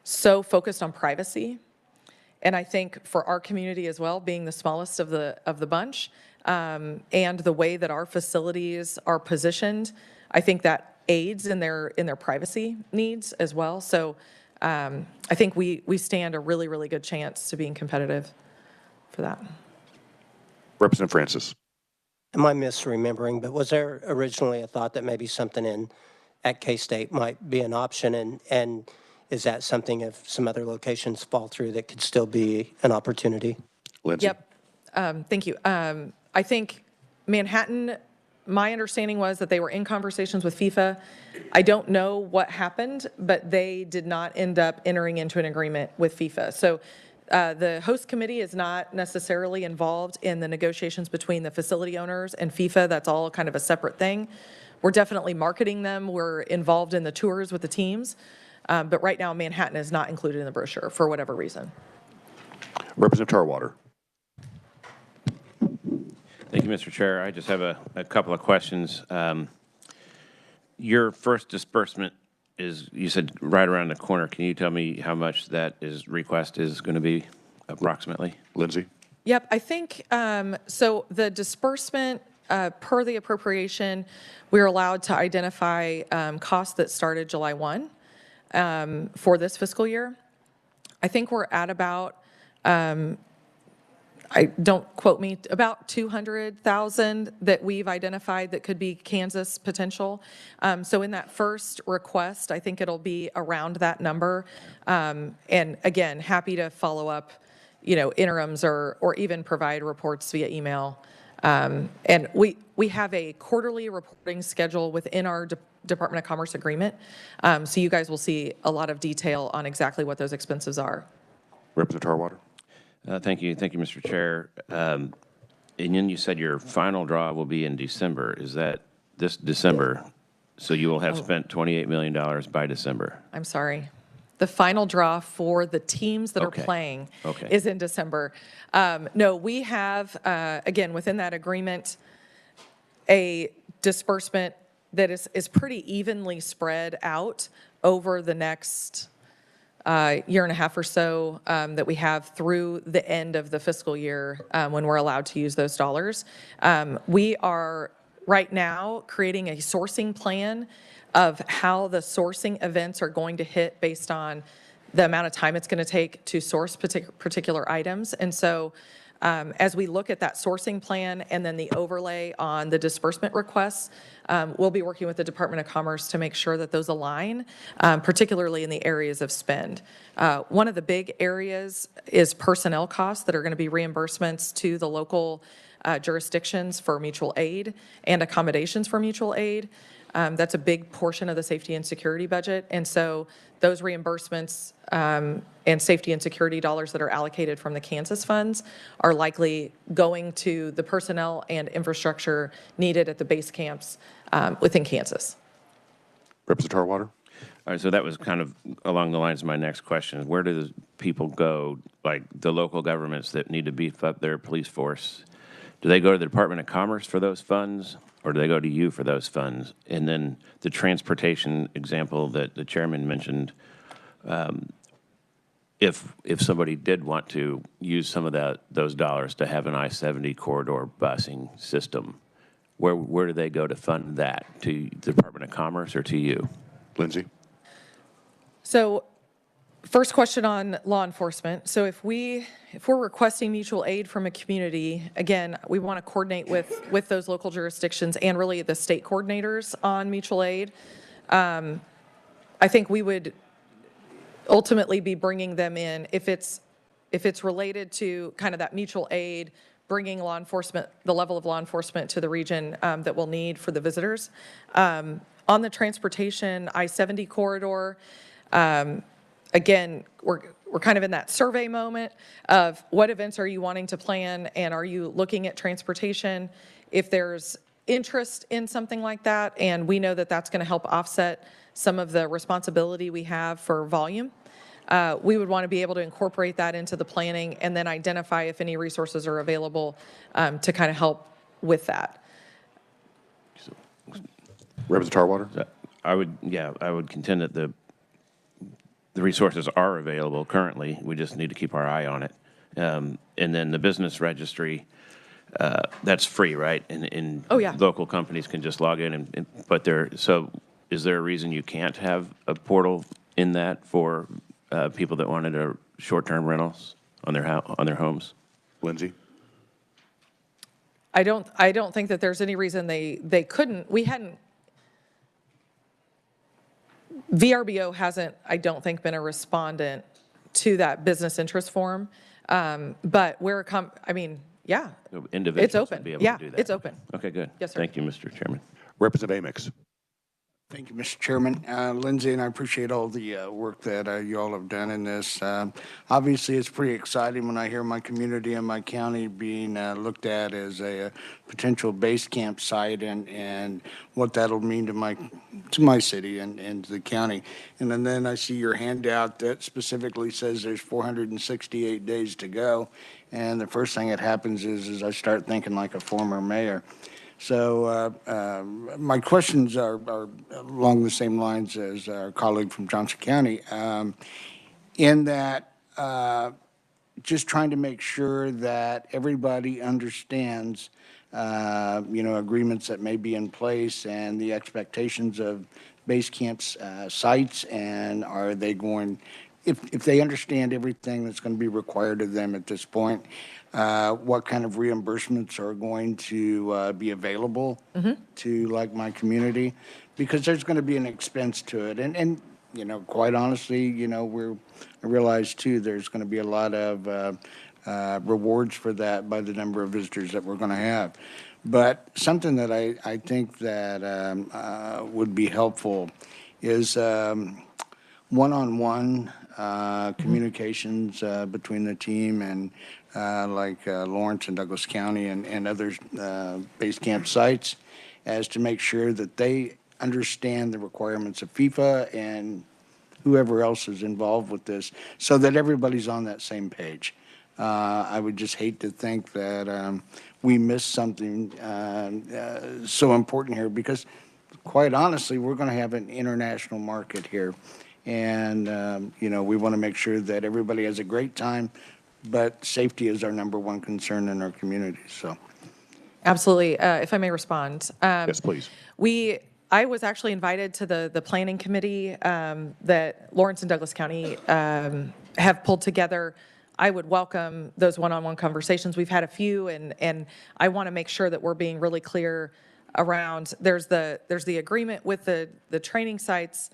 focused on privacy. And I think for our community as well, being the smallest of the bunch, and the way that our facilities are positioned, I think that aids in their privacy needs as well. So I think we stand a really, really good chance to being competitive for that. Representative Francis. Am I misremembering, but was there originally a thought that maybe something at K-State might be an option, and is that something if some other locations fall through that could still be an opportunity? Lindsay. Yep. Thank you. I think Manhattan, my understanding was that they were in conversations with FIFA. I don't know what happened, but they did not end up entering into an agreement with FIFA. So the host committee is not necessarily involved in the negotiations between the facility owners and FIFA. That's all kind of a separate thing. We're definitely marketing them. We're involved in the tours with the teams. But right now, Manhattan is not included in the brochure for whatever reason. Representative Tarwater. Thank you, Mr. Chair. I just have a couple of questions. Your first disbursement is, you said, right around the corner. Can you tell me how much that request is going to be approximately? Lindsay. Yep, I think, so the disbursement, per the appropriation, we're allowed to identify costs that started July 1 for this fiscal year. I think we're at about, don't quote me, about 200,000 that we've identified that could be Kansas potential. So in that first request, I think it'll be around that number. And again, happy to follow up, interims or even provide reports via email. And we have a quarterly reporting schedule within our Department of Commerce agreement. So you guys will see a lot of detail on exactly what those expenses are. Representative Tarwater. Thank you, Mr. Chair. And then you said your final draw will be in December. Is that this December? So you will have spent $28 million by December. I'm sorry. The final draw for the teams that Okay. are playing Okay. is in December. No, we have, again, within that agreement, a disbursement that is pretty evenly spread out over the next year and a half or so that we have through the end of the fiscal year when we're allowed to use those dollars. We are right now creating a sourcing plan of how the sourcing events are going to hit based on the amount of time it's going to take to source particular items. And so as we look at that sourcing plan and then the overlay on the disbursement requests, we'll be working with the Department of Commerce to make sure that those align, particularly in the areas of spend. One of the big areas is personnel costs that are going to be reimbursements to the local jurisdictions for mutual aid and accommodations for mutual aid. That's a big portion of the safety and security budget. And so those reimbursements and safety and security dollars that are allocated from the Kansas funds are likely going to the personnel and infrastructure needed at the base camps within Kansas. Representative Tarwater. All right, so that was kind of along the lines of my next question. Where do the people go, like the local governments that need to beef up their police force? Do they go to the Department of Commerce for those funds, or do they go to you for those funds? And then the transportation example that the chairman mentioned, if somebody did want to use some of those dollars to have an I-70 corridor busing system, where do they go to fund that? To the Department of Commerce or to you? Lindsay? So first question on law enforcement. So if we're requesting mutual aid from a community, again, we want to coordinate with those local jurisdictions and really the state coordinators on mutual aid. I think we would ultimately be bringing them in if it's related to kind of that mutual aid, bringing law enforcement, the level of law enforcement to the region that we'll need for the visitors. On the transportation I-70 corridor, again, we're kind of in that survey moment of what events are you wanting to plan, and are you looking at transportation? If there's interest in something like that, and we know that that's going to help offset some of the responsibility we have for volume, we would want to be able to incorporate that into the planning and then identify if any resources are available to kind of help with that. Representative Tarwater? I would contend that the resources are available currently. We just need to keep our eye on it. And then the business registry, that's free, right? And Oh, yeah. Local companies can just log in so is there a reason you can't have a portal in that for people that wanted a short-term rentals on their homes? Lindsay? I don't think that there's any reason they couldn't. VRBO hasn't, I don't think, been a respondent to that business interest form. But yeah. Individuals It's open. would be able Yeah, to do that. it's open. Okay, good. Yes, sir. Thank you, Mr. Chairman. Representative Amix? Thank you, Mr. Chairman. Lindsay, and I appreciate all the work that you all have done in this. Obviously, it's pretty exciting when I hear my community and my county being looked at as a potential base camp site, and what that'll mean to my city and to the county. And then I see your handout that specifically says there's 468 days to go, and the first thing that happens is I start thinking like a former mayor. So my questions are along the same lines as our colleague from Johnson County, in that just trying to make sure that everybody understands, agreements that may be in place and the expectations of base camps sites, and are they going, if they understand everything that's going to be required of them at this point, what kind of reimbursements are going to be available to like my community, because there's going to be an expense to it. And quite honestly, I realize too, there's going to be a lot of rewards for that by the number of visitors that we're going to have. But something that I think that would be helpful is one-on-one communications between the team and Lawrence and Douglas County and other base camp sites, as to make sure that they understand the requirements of FIFA and whoever else is involved with this, so that everybody's on that same page. I would just hate to think that we miss something so important here, because quite honestly, we're going to have an international market here. And, we want to make sure that everybody has a great time, but safety is our number one concern in our community, so. Absolutely. If I may respond. Yes, please. I was actually invited to the planning committee that Lawrence and Douglas County have pulled together. I would welcome those one-on-one conversations. We've had a few, and I want to make sure that we're being really clear around, there's the agreement with the training sites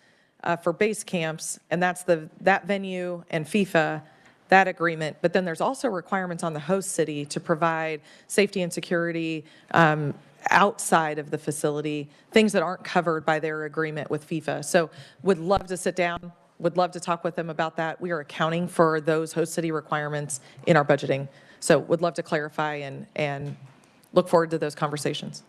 for base camps, and that's that venue and FIFA, that agreement. But then there's also requirements on the host city to provide safety and security outside of the facility, things that aren't covered by their agreement with FIFA. So would love to sit down, would love to talk with them about that. We are accounting for those host city requirements in our budgeting. So would love to clarify and look forward to those conversations.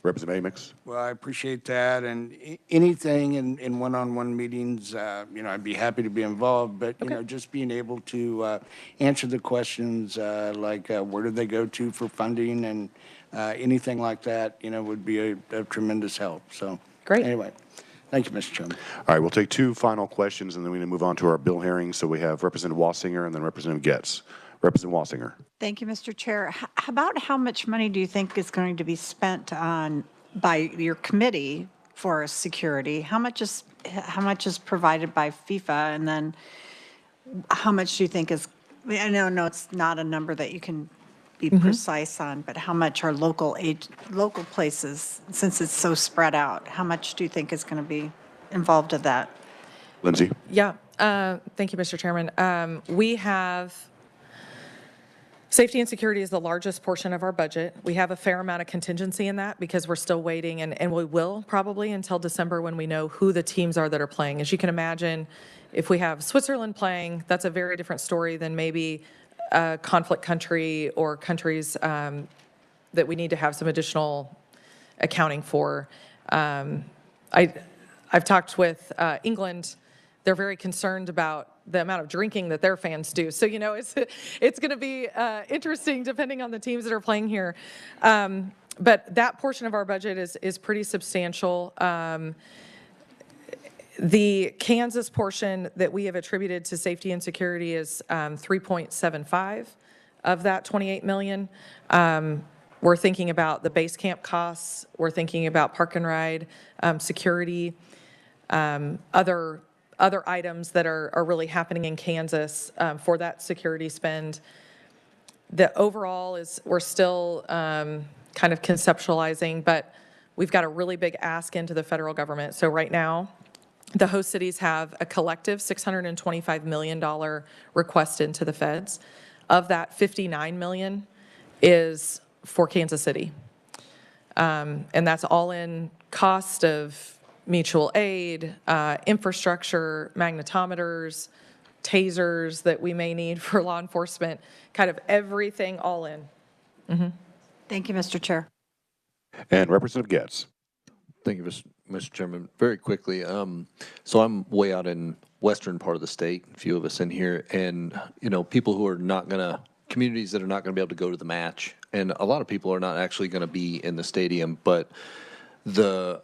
Representative Amix? Well, I appreciate that, and anything in one-on-one meetings, I'd be happy to be involved, but, just being able to answer the questions like where do they go to for funding and anything like that, would be a tremendous help. So, Great. Anyway, Thank you, Mr. Chairman. All right, we'll take two final questions, and then we're going to move on to our bill hearing. So we have Representative Wassinger and then Representative Getz. Representative Wassinger. Thank you, Mr. Chair. About how much money do you think is going to be spent on, by your committee for security? How much is provided by FIFA? And then how much do you think is, I know it's not a number that you can be precise on, but how much are local places, since it's so spread out, how much do you think is going to be involved in that? Lindsay. Yeah, thank you, Mr. Chairman. We have, safety and security is the largest portion of our budget. We have a fair amount of contingency in that because we're still waiting, and we will probably until December when we know who the teams are that are playing. As you can imagine, if we have Switzerland playing, that's a very different story than maybe a conflict country or countries that we need to have some additional accounting for. I've talked with England. They're very concerned about the amount of drinking that their fans do. So, it's going to be interesting depending on the teams that are playing here. But that portion of our budget is pretty substantial. The Kansas portion that we have attributed to safety and security is 3.75 of that 28 million. We're thinking about the base camp costs. We're thinking about park and ride, security, other items that are really happening in Kansas for that security spend. The overall is, we're still kind of conceptualizing, but we've got a really big ask into the federal government. So right now, the host cities have a collective $625 million request into the feds. Of that, $59 million is for Kansas City. And that's all in cost of mutual aid, infrastructure, magnetometers, tasers that we may need for law enforcement, kind of everything all in. Thank you, Mr. Chair. And Representative Getz. Thank you, Mr. Chairman. Very quickly, so I'm way out in western part of the state, a few of us in here, and, people who are not going to, communities that are not going to be able to go to the match, and a lot of people are not actually going to be in the stadium, but the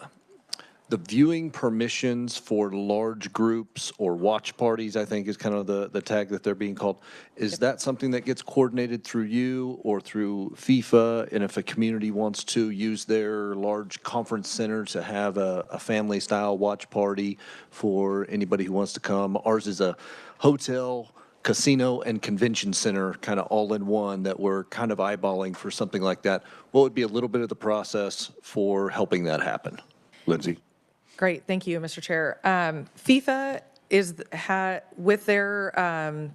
viewing permissions for large groups or watch parties, I think is kind of the tag that they're being called. Is that something that gets coordinated through you or through FIFA? And if a community wants to use their large conference center to have a family style watch party for anybody who wants to come, ours is a hotel, casino, and convention center kind of all in one that we're kind of eyeballing for something like that. What would be a little bit of the process for helping that happen? Lindsay. Great, thank you, Mr. Chair. FIFA is with their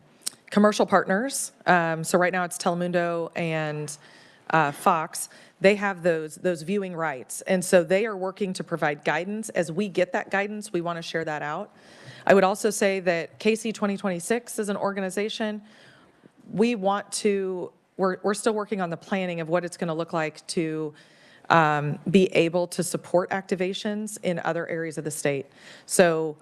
commercial partners. So right now it's Telemundo and Fox. They have those viewing rights, and so they are working to provide guidance. As we get that guidance, we want to share that out. I would also say that KC 2026 is an organization. We're still working on the planning of what it's going to look like to be able to support activations in other areas of the state. So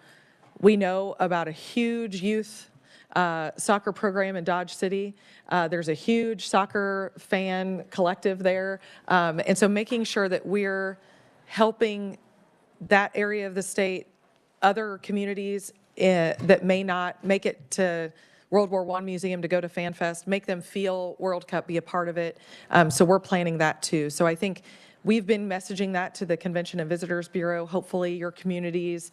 we know about a huge youth soccer program in Dodge City. There's a huge soccer fan collective there. And so making sure that we're helping that area of the state, other communities that may not make it to World War I Museum to go to Fan Fest, make them feel World Cup, be a part of it. So we're planning that too. So I think we've been messaging that to the Convention and Visitors Bureau. Hopefully your communities,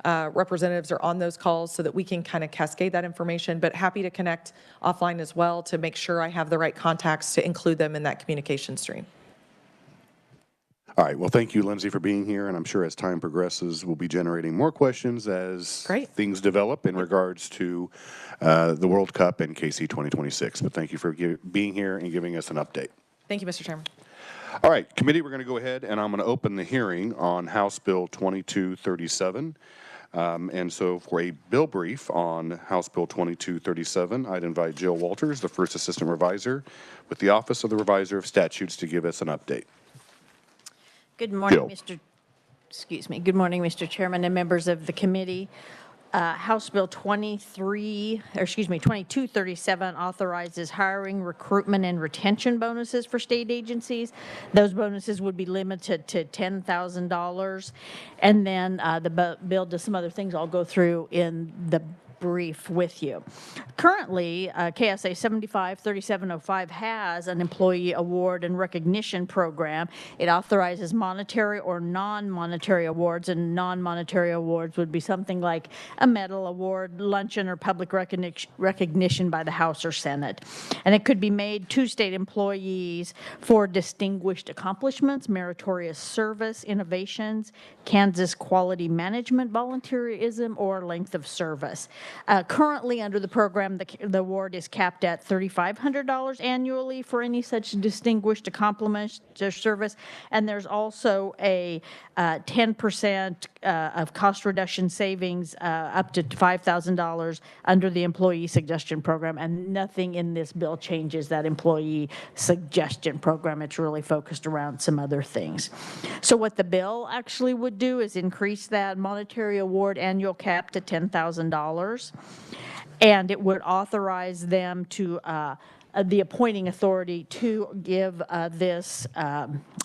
representatives are on those calls so that we can kind of cascade that information, but happy to connect offline as well to make sure I have the right contacts to include them in that communication stream. All right, well, thank you, Lindsay, for being here, and I'm sure as time progresses, we'll be generating more questions as things develop in regards to the World Cup and KC 2026. But thank you for being here and giving us an update. Thank you, Mr. Chairman. All right, committee, we're going to go ahead, and I'm going to open the hearing on House Bill 2237. And so for a bill brief on House Bill 2237, I'd invite Jill Walters, the First Assistant Revisor with the Office of the Revisor of Statutes, to give us an update. Good morning, Jill. Good morning, Mr. Chairman and members of the committee. House Bill 2237 authorizes hiring, recruitment, and retention bonuses for state agencies. Those bonuses would be limited to $10,000. And then the bill does some other things I'll go through in the brief with you. Currently, KSA 753705 has an employee award and recognition program. It authorizes monetary or non-monetary awards, and non-monetary awards would be something like a medal award, luncheon, or public recognition by the House or Senate. And it could be made to state employees for distinguished accomplishments, meritorious service, innovations, Kansas quality management, volunteerism, or length of service. Currently, under the program, the award is capped at $3,500 annually for any such distinguished accomplishment or service, and there's also a 10% of cost reduction savings up to $5,000 under the employee suggestion program, and nothing in this bill changes that employee suggestion program. It's really focused around some other things. So what the bill actually would do is increase that monetary award annual cap to $10,000, and it would authorize them to the appointing authority to give this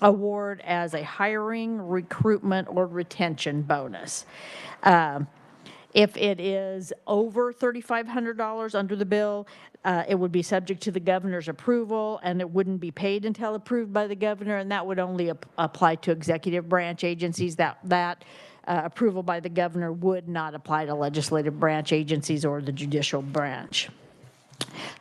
award as a hiring, recruitment, or retention bonus. If it is over $3,500 under the bill, it would be subject to the governor's approval, and it wouldn't be paid until approved by the governor, and that would only apply to executive branch agencies. That approval by the governor would not apply to legislative branch agencies or the judicial branch.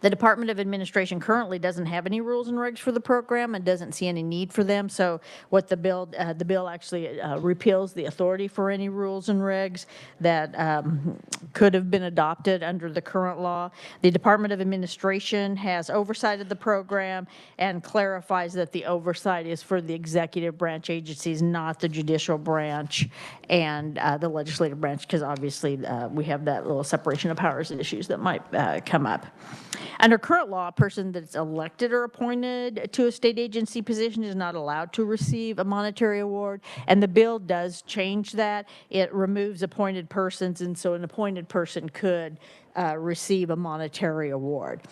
The Department of Administration currently doesn't have any rules and regs for the program and doesn't see any need for them. So what the bill actually repeals the authority for any rules and regs that could have been adopted under the current law. The Department of Administration has oversight of the program and clarifies that the oversight is for the executive branch agencies, not the judicial branch and the legislative branch, because obviously we have that little separation of powers issues that might come up. Under current law, a person that's elected or appointed to a state agency position is not allowed to receive a monetary award, and the bill does change that. It removes appointed persons, and so an appointed person could receive a monetary award.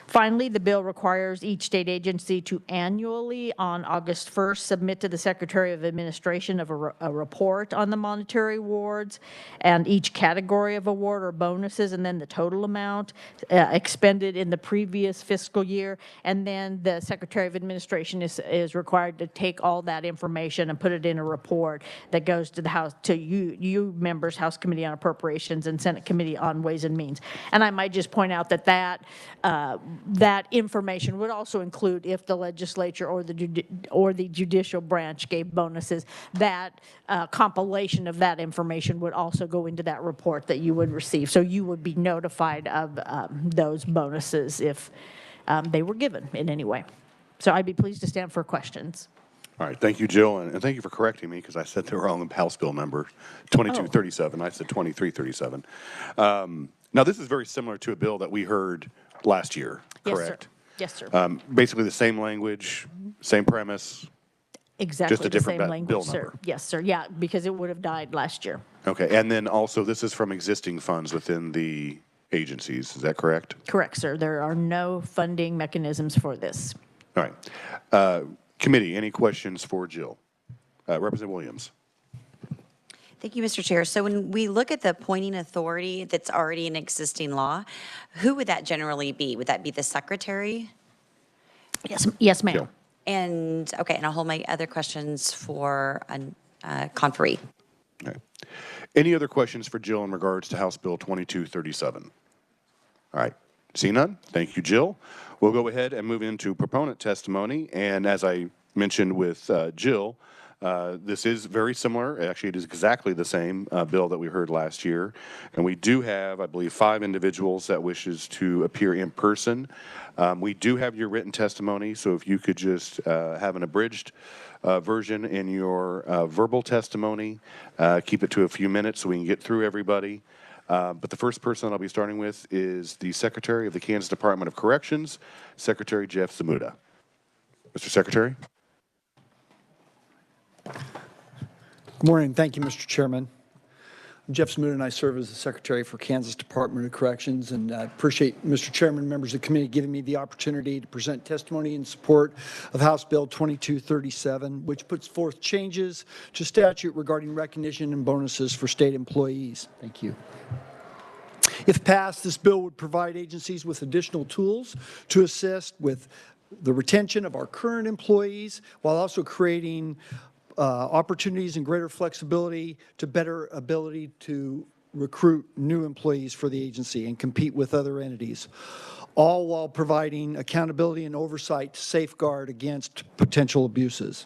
Finally, the bill requires each state agency to annually, on August 1st, submit to the Secretary of Administration of a report on the monetary awards and each category of award or bonuses, and then the total amount expended in the previous fiscal year. And then the Secretary of Administration is required to take all that information and put it in a report that goes to the House, to you members, House Committee on Appropriations and Senate Committee on Ways and Means. And I might just point out that that information would also include if the legislature or the judicial branch gave bonuses. That compilation of that information would also go into that report that you would receive. So you would be notified of those bonuses if they were given in any way. So I'd be pleased to stand for questions. All right, thank you, Jill, and thank you for correcting me because I said they were on the House bill number 2237. I said 2337. Now, this is very similar to a bill that we heard last year, correct? Yes, sir. Yes, sir. Basically the same language, same premise. Exactly just a the different same language, bill sir. number. Yes, sir. Yeah, because it would have died last year. Okay, and then also this is from existing funds within the agencies, is that correct? Correct, sir. There are no funding mechanisms for this. All right. Committee, any questions for Jill? Representative Williams. Thank you, Mr. Chair. So when we look at the appointing authority that's already in existing law, who would that generally be? Would that be the secretary? Yes, ma'am. Jill. And, okay, and I'll hold my other questions for conferee. Okay. Any other questions for Jill in regards to House Bill 2237? All right. See none? Thank you, Jill. We'll go ahead and move into proponent testimony. And as I mentioned with Jill, this is very similar. Actually, it is exactly the same bill that we heard last year. And we do have, I believe, 5 individuals that wishes to appear in person. We do have your written testimony, so if you could just have an abridged version in your verbal testimony, keep it to a few minutes so we can get through everybody. But the first person I'll be starting with is the Secretary of the Kansas Department of Corrections, Secretary Jeff Zamuda. Mr. Secretary. Good morning. Thank you, Mr. Chairman. Jeff Smoot and I serve as the Secretary for Kansas Department of Corrections, and I appreciate Mr. Chairman, members of the committee giving me the opportunity to present testimony in support of House Bill 2237, which puts forth changes to statute regarding recognition and bonuses for state employees. Thank you. If passed, this bill would provide agencies with additional tools to assist with the retention of our current employees while also creating opportunities and greater flexibility to better ability to recruit new employees for the agency and compete with other entities, all while providing accountability and oversight to safeguard against potential abuses.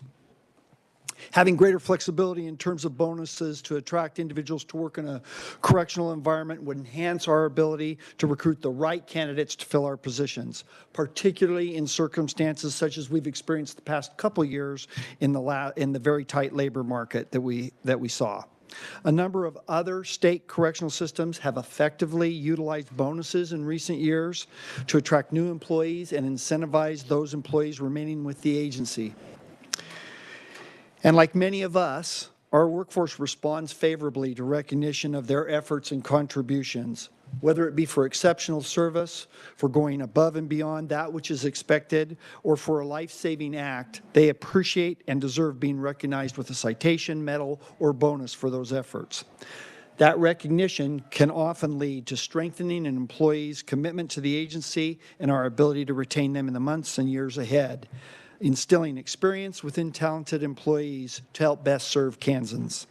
Having greater flexibility in terms of bonuses to attract individuals to work in a correctional environment would enhance our ability to recruit the right candidates to fill our positions, particularly in circumstances such as we've experienced the past couple years in the very tight labor market that we saw. A number of other state correctional systems have effectively utilized bonuses in recent years to attract new employees and incentivize those employees remaining with the agency. And like many of us, our workforce responds favorably to recognition of their efforts and contributions, whether it be for exceptional service, for going above and beyond that which is expected, or for a life-saving act. They appreciate and deserve being recognized with a citation, medal, or bonus for those efforts. That recognition can often lead to strengthening an employee's commitment to the agency and our ability to retain them in the months and years ahead, instilling experience within talented employees to help best serve Kansans.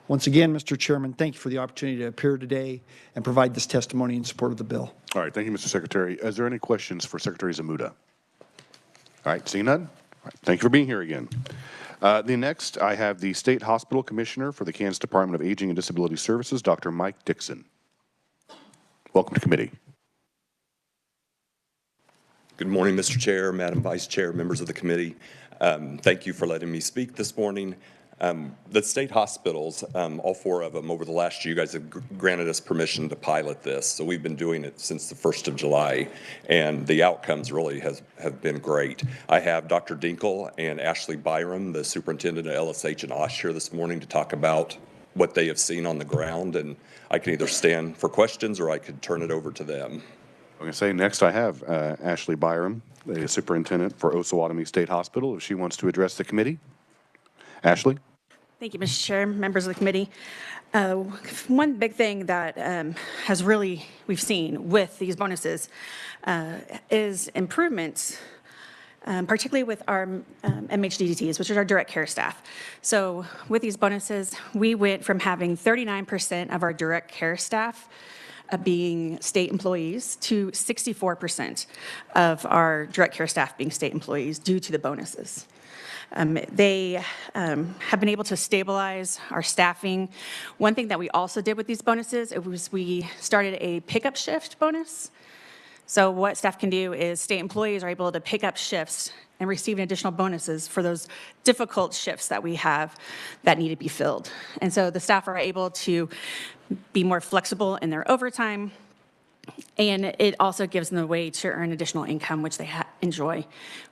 Once again, Mr. Chairman, thank you for the opportunity to appear today and provide this testimony in support of the bill. All right, thank you, Mr. Secretary. Is there any questions for Secretary Zamuda? All right, seeing none? All right, thank you for being here again. The next, I have the State Hospital Commissioner for the Kansas Department of Aging and Disability Services, Dr. Mike Dixon. Welcome to committee. Good morning, Mr. Chair, Madam Vice Chair, members of the committee. Thank you for letting me speak this morning. The state hospitals, all four of them, over the last year, you guys have granted us permission to pilot this. So we've been doing it since the 1st of July, and the outcomes really have been great. I have Dr. Dinkle and Ashley Byram, the superintendent of LSH and OSH, here this morning to talk about what they have seen on the ground, and I can either stand for questions or I could turn it over to them. I'm going to say next I have Ashley Byram, the superintendent for Osawatomie State Hospital, if she wants to address the committee. Ashley? Thank you, Mr. Chair, members of the committee. One big thing that we've seen with these bonuses is improvements, particularly with our MHDDTs, which is our direct care staff. So with these bonuses, we went from having 39% of our direct care staff being state employees to 64% of our direct care staff being state employees due to the bonuses. They have been able to stabilize our staffing. One thing that we also did with these bonuses, we started a pickup shift bonus. So what staff can do is state employees are able to pick up shifts and receive additional bonuses for those difficult shifts that we have that need to be filled. And so the staff are able to be more flexible in their overtime, and it also gives them a way to earn additional income, which they enjoy.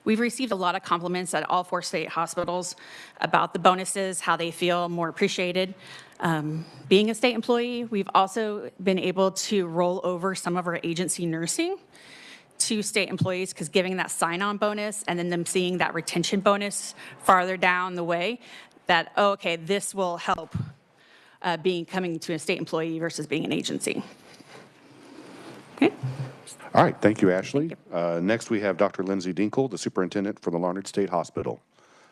We've received a lot of compliments at all four state hospitals about the bonuses, how they feel more appreciated. Being a state employee, we've also been able to roll over some of our agency nursing to state employees, because giving that sign-on bonus and then them seeing that retention bonus farther down the way, that, oh, okay, this will help coming to a state employee versus being an agency. Okay. All right, thank you, Ashley. Next, we have Dr. Lindsay Dinkle, the superintendent for the Larned State Hospital.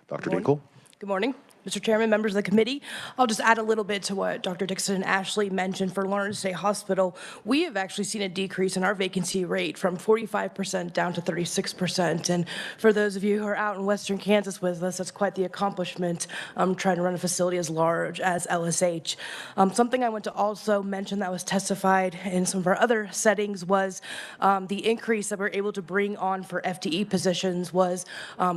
Dr. Dinkle? Good morning, Mr. Chairman, members of the committee. I'll just add a little bit to what Dr. Dixon and Ashley mentioned for Larned State Hospital. We have actually seen a decrease in our vacancy rate from 45% down to 36%. And for those of you who are out in Western Kansas with us, that's quite the accomplishment, trying to run a facility as large as LSH. Something I want to also mention that was testified in some of our other settings was the increase that we're able to bring on for FTE positions was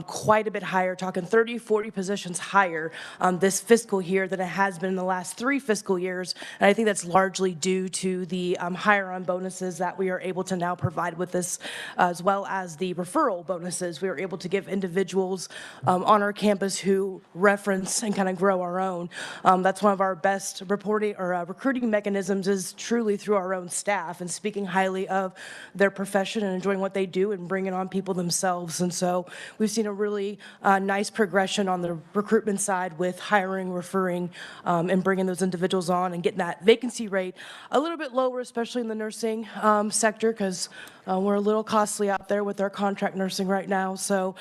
quite a bit higher, talking 30, 40 positions higher this fiscal year than it has been in the last 3 fiscal years. And I think that's largely due to the hire-on bonuses that we are able to now provide with this, as well as the referral bonuses. We are able to give individuals on our campus who reference and kind of grow our own. That's one of our best reporting or recruiting mechanisms, is truly through our own staff and speaking highly of their profession and enjoying what they do and bringing on people themselves. And so we've seen a really nice progression on the recruitment side with hiring, referring, and bringing those individuals on and getting that vacancy rate a little bit lower, especially in the nursing sector, because we're a little costly out there with our contract nursing right now. So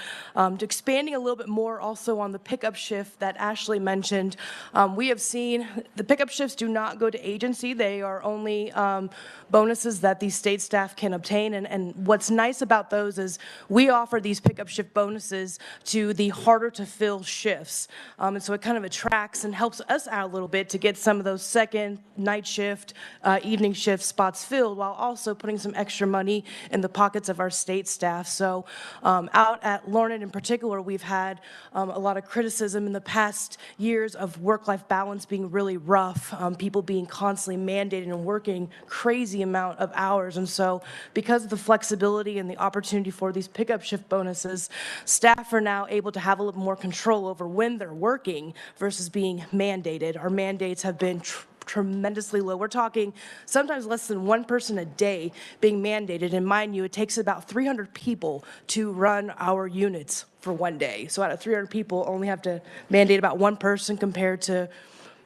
expanding a little bit more also on the pickup shift that Ashley mentioned, we have seen the pickup shifts do not go to agency. They are only bonuses that these state staff can obtain. And what's nice about those is we offer these pickup shift bonuses to the harder to fill shifts. And so it kind of attracts and helps us out a little bit to get some of those second, night shift, evening shift spots filled, while also putting some extra money in the pockets of our state staff. So out at Larned in particular, we've had a lot of criticism in the past years of work-life balance being really rough, people being constantly mandated and working crazy amount of hours. And so because of the flexibility and the opportunity for these pickup shift bonuses, staff are now able to have a little more control over when they're working versus being mandated. Our mandates have been tremendously low. We're talking sometimes less than 1 person a day being mandated. And mind you, it takes about 300 people to run our units for 1 day. So out of 300 people, only have to mandate about 1 person compared to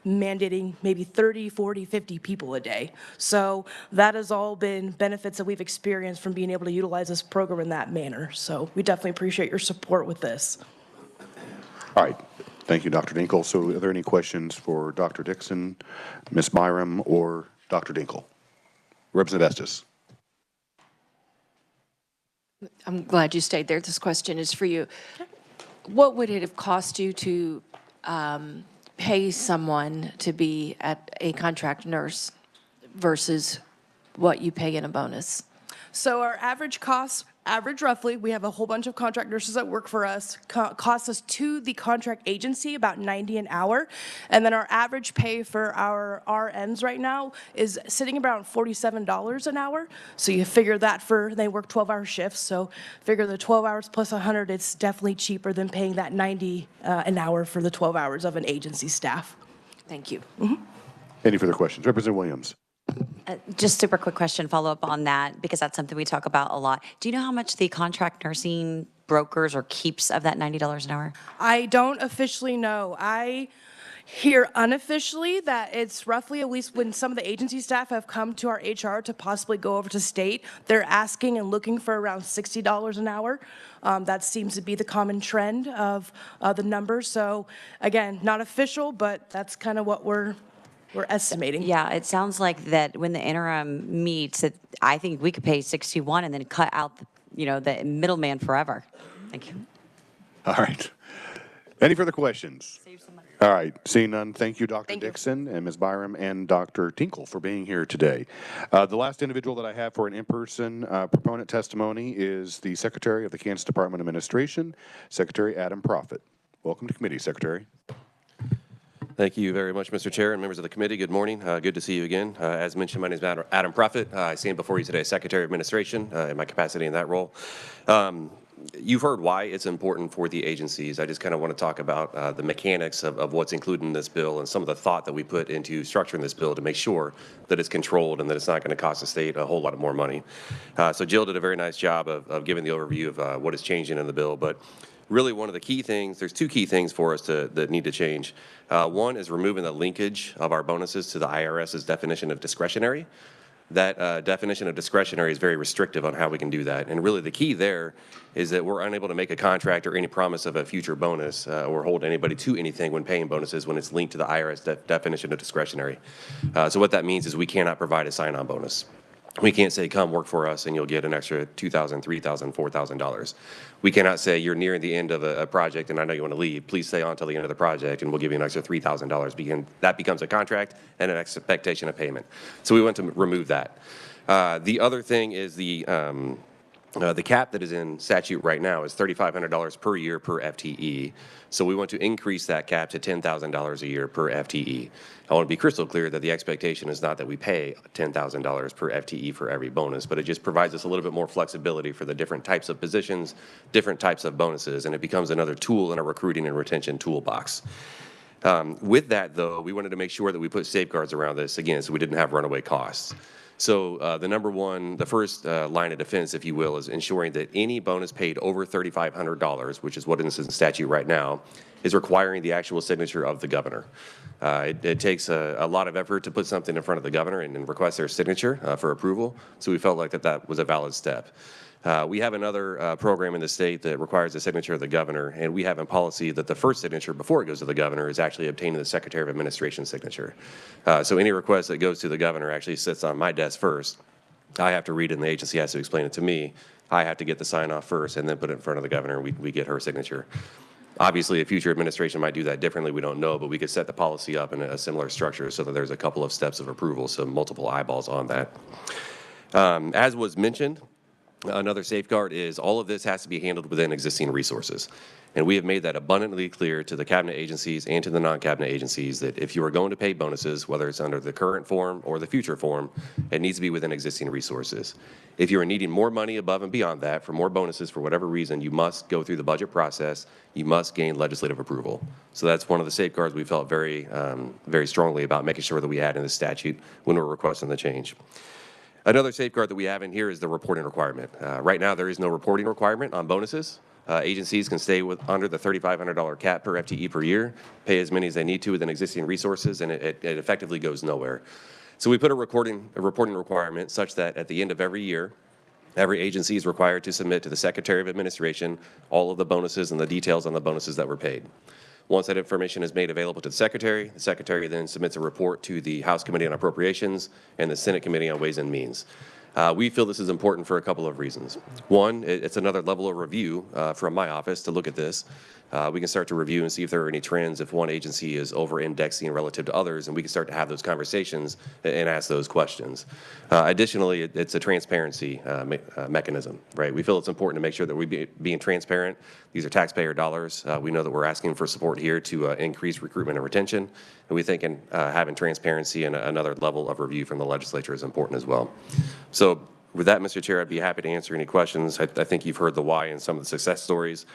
mandating maybe 30, 40, 50 people a day. So that has all been benefits that we've experienced from being able to utilize this program in that manner. So we definitely appreciate your support with this. All right. Thank you, Dr. Dinkle. So are there any questions for Dr. Dixon, Ms. Byram, or Dr. Dinkle? Representative Estes. I'm glad you stayed there. This question is for you. What would it have cost you to pay someone to be a contract nurse versus what you pay in a bonus? So our average cost, roughly, we have a whole bunch of contract nurses that work for us, costs us to the contract agency about $90 an hour. And then our average pay for our RNs right now is sitting around $47 an hour. So you figure that they work 12-hour shifts. So figure the 12 hours plus 100, it's definitely cheaper than paying that $90 an hour for the 12 hours of an agency staff. Thank you. Mm-hmm. Any further questions? Representative Williams. Just super quick question, follow up on that, because that's something we talk about a lot. Do you know how much the contract nursing brokers or keeps of that $90 an hour? I don't officially know. I hear unofficially that it's roughly, at least when some of the agency staff have come to our HR to possibly go over to state, they're asking and looking for around $60 an hour. That seems to be the common trend of the numbers. So again, not official, but that's kind of what we're estimating. Yeah, it sounds like that when the interim meets, that I think we could pay 61 and then cut out the middleman forever. Thank you. All right. Any further questions? All right. Seeing none, thank you, Dr. Dixon and Ms. Byram and Dr. Tinkle for being here today. The last individual that I have for an in-person proponent testimony is the Secretary of the Kansas Department of Administration, Secretary Adam Proffitt. Welcome to committee, Secretary. Thank you very much, Mr. Chair and members of the committee. Good morning. Good to see you again. As mentioned, my name is Adam Proffitt. I stand before you today as Secretary of Administration in my capacity in that role. You've heard why it's important for the agencies. I just kind of want to talk about the mechanics of what's included in this bill and some of the thought that we put into structuring this bill to make sure that it's controlled and that it's not going to cost the state a whole lot of more money. So Jill did a very nice job of giving the overview of what is changing in the bill. But really one of the key things, there's 2 key things for us that need to change. One is removing the linkage of our bonuses to the IRS's definition of discretionary. That definition of discretionary is very restrictive on how we can do that. And really the key there is that we're unable to make a contract or any promise of a future bonus or hold anybody to anything when paying bonuses when it's linked to the IRS definition of discretionary. So what that means is we cannot provide a sign-on bonus. We can't say, come work for us and you'll get an extra $2,000, $3,000, $4,000. We cannot say you're nearing the end of a project and I know you want to leave. Please stay on until the end of the project and we'll give you an extra $3,000. That becomes a contract and an expectation of payment. So we want to remove that. The other thing is the The cap that is in statute right now is $3,500 per year per FTE. So we want to increase that cap to $10,000 a year per FTE. I want to be crystal clear that the expectation is not that we pay $10,000 per FTE for every bonus, but it just provides us a little bit more flexibility for the different types of positions, different types of bonuses, and it becomes another tool in a recruiting and retention toolbox. With that, though, we wanted to make sure that we put safeguards around this, again, so we didn't have runaway costs. So the first line of defense, if you will, is ensuring that any bonus paid over $3,500, which is what is in statute right now, is requiring the actual signature of the governor. It takes a lot of effort to put something in front of the governor and request their signature for approval, so we felt like that was a valid step. We have another program in the state that requires the signature of the governor, and we have in policy that the first signature before it goes to the governor is actually obtaining the Secretary of Administration signature. So any request that goes to the governor actually sits on my desk first. I have to read it and the agency has to explain it to me. I have to get the sign off first and then put it in front of the governor and we get her signature. Obviously, a future administration might do that differently. We don't know, but we could set the policy up in a similar structure so that there's a couple of steps of approval, so multiple eyeballs on that. As was mentioned, another safeguard is all of this has to be handled within existing resources. And we have made that abundantly clear to the cabinet agencies and to the non-cabinet agencies that if you are going to pay bonuses, whether it's under the current form or the future form, it needs to be within existing resources. If you are needing more money above and beyond that for more bonuses for whatever reason, you must go through the budget process. You must gain legislative approval. So that's one of the safeguards we felt very, very strongly about making sure that we had in the statute when we're requesting the change. Another safeguard that we have in here is the reporting requirement. Right now, there is no reporting requirement on bonuses. Agencies can stay under the $3,500 cap per FTE per year, pay as many as they need to within existing resources, and it effectively goes nowhere. So we put a reporting requirement such that at the end of every year, every agency is required to submit to the Secretary of Administration all of the bonuses and the details on the bonuses that were paid. Once that information is made available to the Secretary then submits a report to the House Committee on Appropriations and the Senate Committee on Ways and Means. We feel this is important for a couple of reasons. One, it's another level of review from my office to look at this. We can start to review and see if there are any trends, if one agency is over-indexing relative to others, and we can start to have those conversations and ask those questions. Additionally, it's a transparency mechanism, right? We feel it's important to make sure that we're being transparent. These are taxpayer dollars. We know that we're asking for support here to increase recruitment and retention, and we think having transparency and another level of review from the legislature is important as well. So with that, Mr. Chair, I'd be happy to answer any questions. I think you've heard the why and some of the success stories.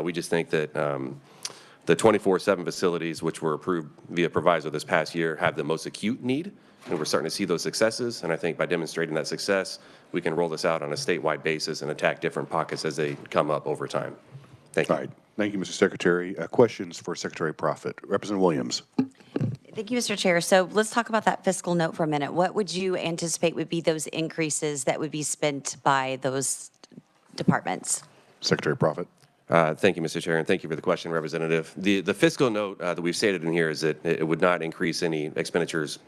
We just think that the 24/7 facilities, which were approved via proviso this past year, have the most acute need, and we're starting to see those successes. And I think by demonstrating that success, we can roll this out on a statewide basis and attack different pockets as they come up over time. Thank you. All right. Thank you, Mr. Secretary. Questions for Secretary Proffitt. Representative Williams. Thank you, Mr. Chair. So let's talk about that fiscal note for a minute. What would you anticipate would be those increases that would be spent by those departments? Secretary Proffitt. Thank you, Mr. Chair, and thank you for the question, Representative. The fiscal note that we've stated in here is that it would not increase any expenditures.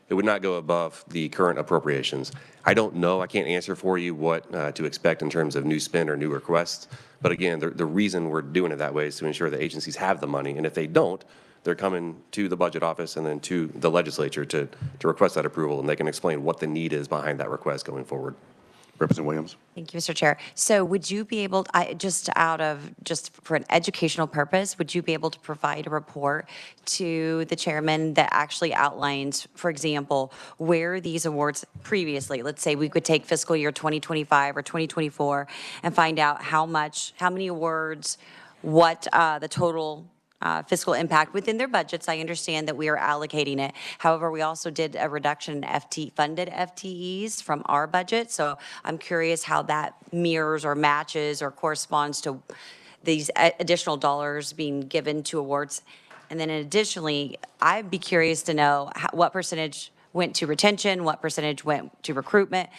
It would not go above the current appropriations. I don't know. I can't answer for you what to expect in terms of new spend or new requests. But again, the reason we're doing it that way is to ensure that agencies have the money, and if they don't, they're coming to the budget office and then to the legislature to request that approval, and they can explain what the need is behind that request going forward. Representative Williams. Thank you, Mr. Chair. So would you be able, just for an educational purpose, would you be able to provide a report to the chairman that actually outlines, for example, where these awards previously, let's say we could take fiscal year 2025 or 2024 and find out how many awards, what the total fiscal impact within their budgets. I understand that we are allocating it. However, we also did a reduction in funded FTEs from our budget. So I'm curious how that mirrors or matches or corresponds to these additional dollars being given to awards. And then additionally, I'd be curious to know what percentage went to retention, what percentage went to recruitment,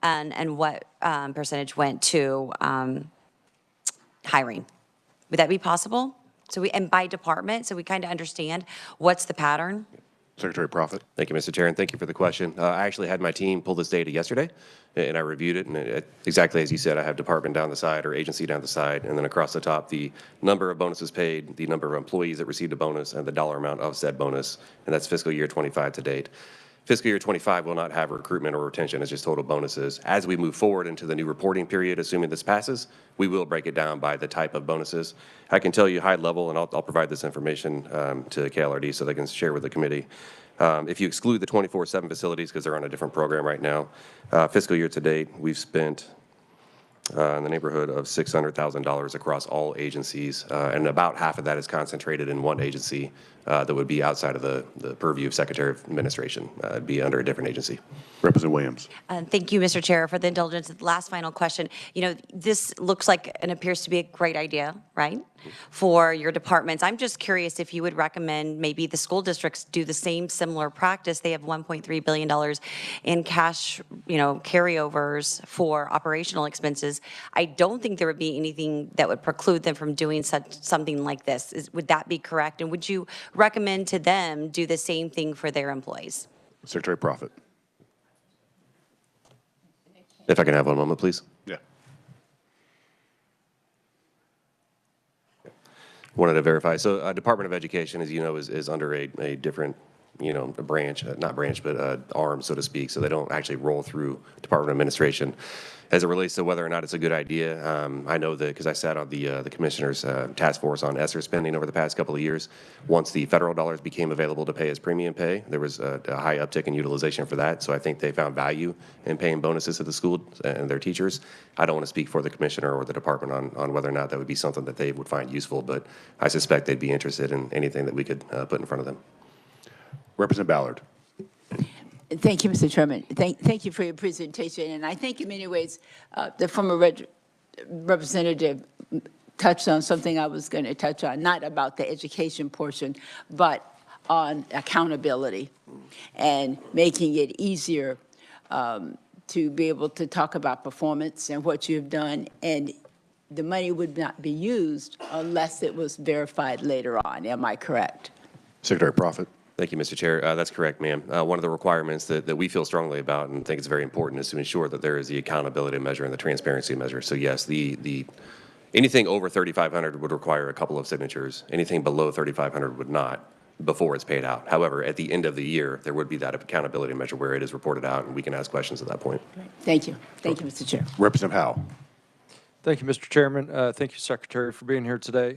and what percentage went to hiring. Would that be possible? And by department, so we kind of understand what's the pattern. Secretary Proffitt. Thank you, Mr. Chair, and thank you for the question. I actually had my team pull this data yesterday, and I reviewed it, and exactly as you said, I have department down the side or agency down the side, and then across the top, the number of bonuses paid, the number of employees that received a bonus, and the dollar amount of said bonus, and that's fiscal year 25 to date. Fiscal year 25 will not have recruitment or retention, it's just total bonuses. As we move forward into the new reporting period, assuming this passes, we will break it down by the type of bonuses. I can tell you high level, and I'll provide this information to KLRD so they can share with the committee. If you exclude the 24/7 facilities, because they're on a different program right now, fiscal year to date, we've spent in the neighborhood of $600,000 across all agencies, and about half of that is concentrated in one agency that would be outside of the purview of Secretary of Administration. It'd be under a different agency. Representative Williams. Thank you, Mr. Chair, for the indulgence. Last final question. You know, this looks like and appears to be a great idea, right, for your departments. I'm just curious if you would recommend maybe the school districts do the same similar practice. They have $1.3 billion in cash, you know, carryovers for operational expenses. I don't think there would be anything that would preclude them from doing something like this. Would that be correct? And would you recommend to them do the same thing for their employees? Secretary Prophet. If I can have one moment, please. Yeah. Wanted to verify. So Department of Education, as you know, is under a different, you know, a branch, not branch, but arm, so to speak. So they don't actually roll through Department of Administration. As it relates to whether or not it's a good idea, I know that because I sat on the commissioner's task force on ESSER spending over the past couple of years. Once the federal dollars became available to pay as premium pay, there was a high uptick in utilization for that. So I think they found value in paying bonuses to the school and their teachers. I don't want to speak for the commissioner or the department on whether or not that would be something that they would find useful, but I suspect they'd be interested in anything that we could put in front of them. Representative Ballard. Thank you, Mr. Chairman. Thank you for your presentation. And I think in many ways, the former representative touched on something I was going to touch on, not about the education portion, but on accountability and making it easier to be able to talk about performance and what you've done. And the money would not be used unless it was verified later on. Am I correct? Secretary Prophet. Thank you, Mr. Chair. That's correct, ma'am. One of the requirements that we feel strongly about and think it's very important is to ensure that there is the accountability measure and the transparency measure. So yes, the anything over 3,500 would require a couple of signatures. Anything below 3,500 would not before it's paid out. However, at the end of the year, there would be that accountability measure where it is reported out and we can ask questions at that point. Thank you. Thank you, Mr. Chair. Representative Howe. Thank you, Mr. Chairman. Thank you, Secretary, for being here today.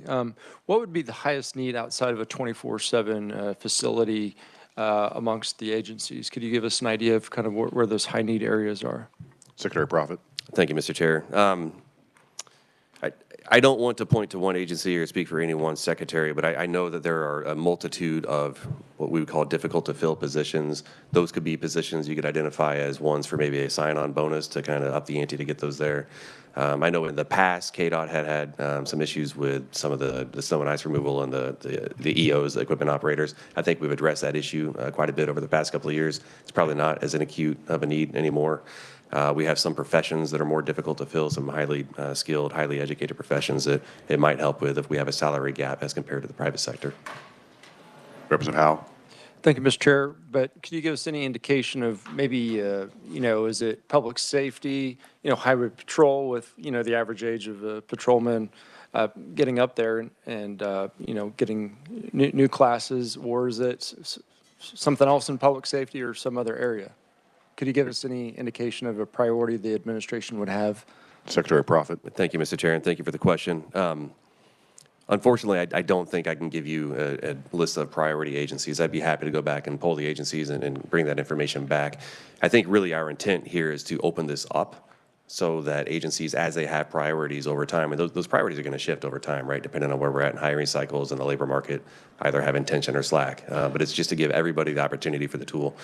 What would be the highest need outside of a 24/7 facility amongst the agencies? Could you give us an idea of kind of where those high need areas are? Secretary Prophet. Thank you, Mr. Chair. I don't want to point to one agency or speak for any one secretary, but I know that there are a multitude of what we would call difficult to fill positions. Those could be positions you could identify as ones for maybe a sign-on bonus to kind of up the ante to get those there. I know in the past, KDOT had some issues with some of the snow and ice removal and the EOs, the equipment operators. I think we've addressed that issue quite a bit over the past couple of years. It's probably not as an acute of a need anymore. We have some professions that are more difficult to fill, some highly skilled, highly educated professions that it might help with if we have a salary gap as compared to the private sector. Representative Howe. Thank you, Mr. Chair. But could you give us any indication of maybe, you know, is it public safety, you know, highway patrol with, you know, the average age of a patrolman getting up there and you know, getting new classes, or is it something else in public safety or some other area? Could you give us any indication of a priority the administration would have? Secretary Prophet. Thank you, Mr. Chair, and thank you for the question. Unfortunately, I don't think I can give you a list of priority agencies. I'd be happy to go back and pull the agencies and bring that information back. I think really our intent here is to open this up so that agencies, as they have priorities over time, and those priorities are going to shift over time, right, depending on where we're at in hiring cycles and the labor market, either have intention or slack. But it's just to give everybody the opportunity for the tool.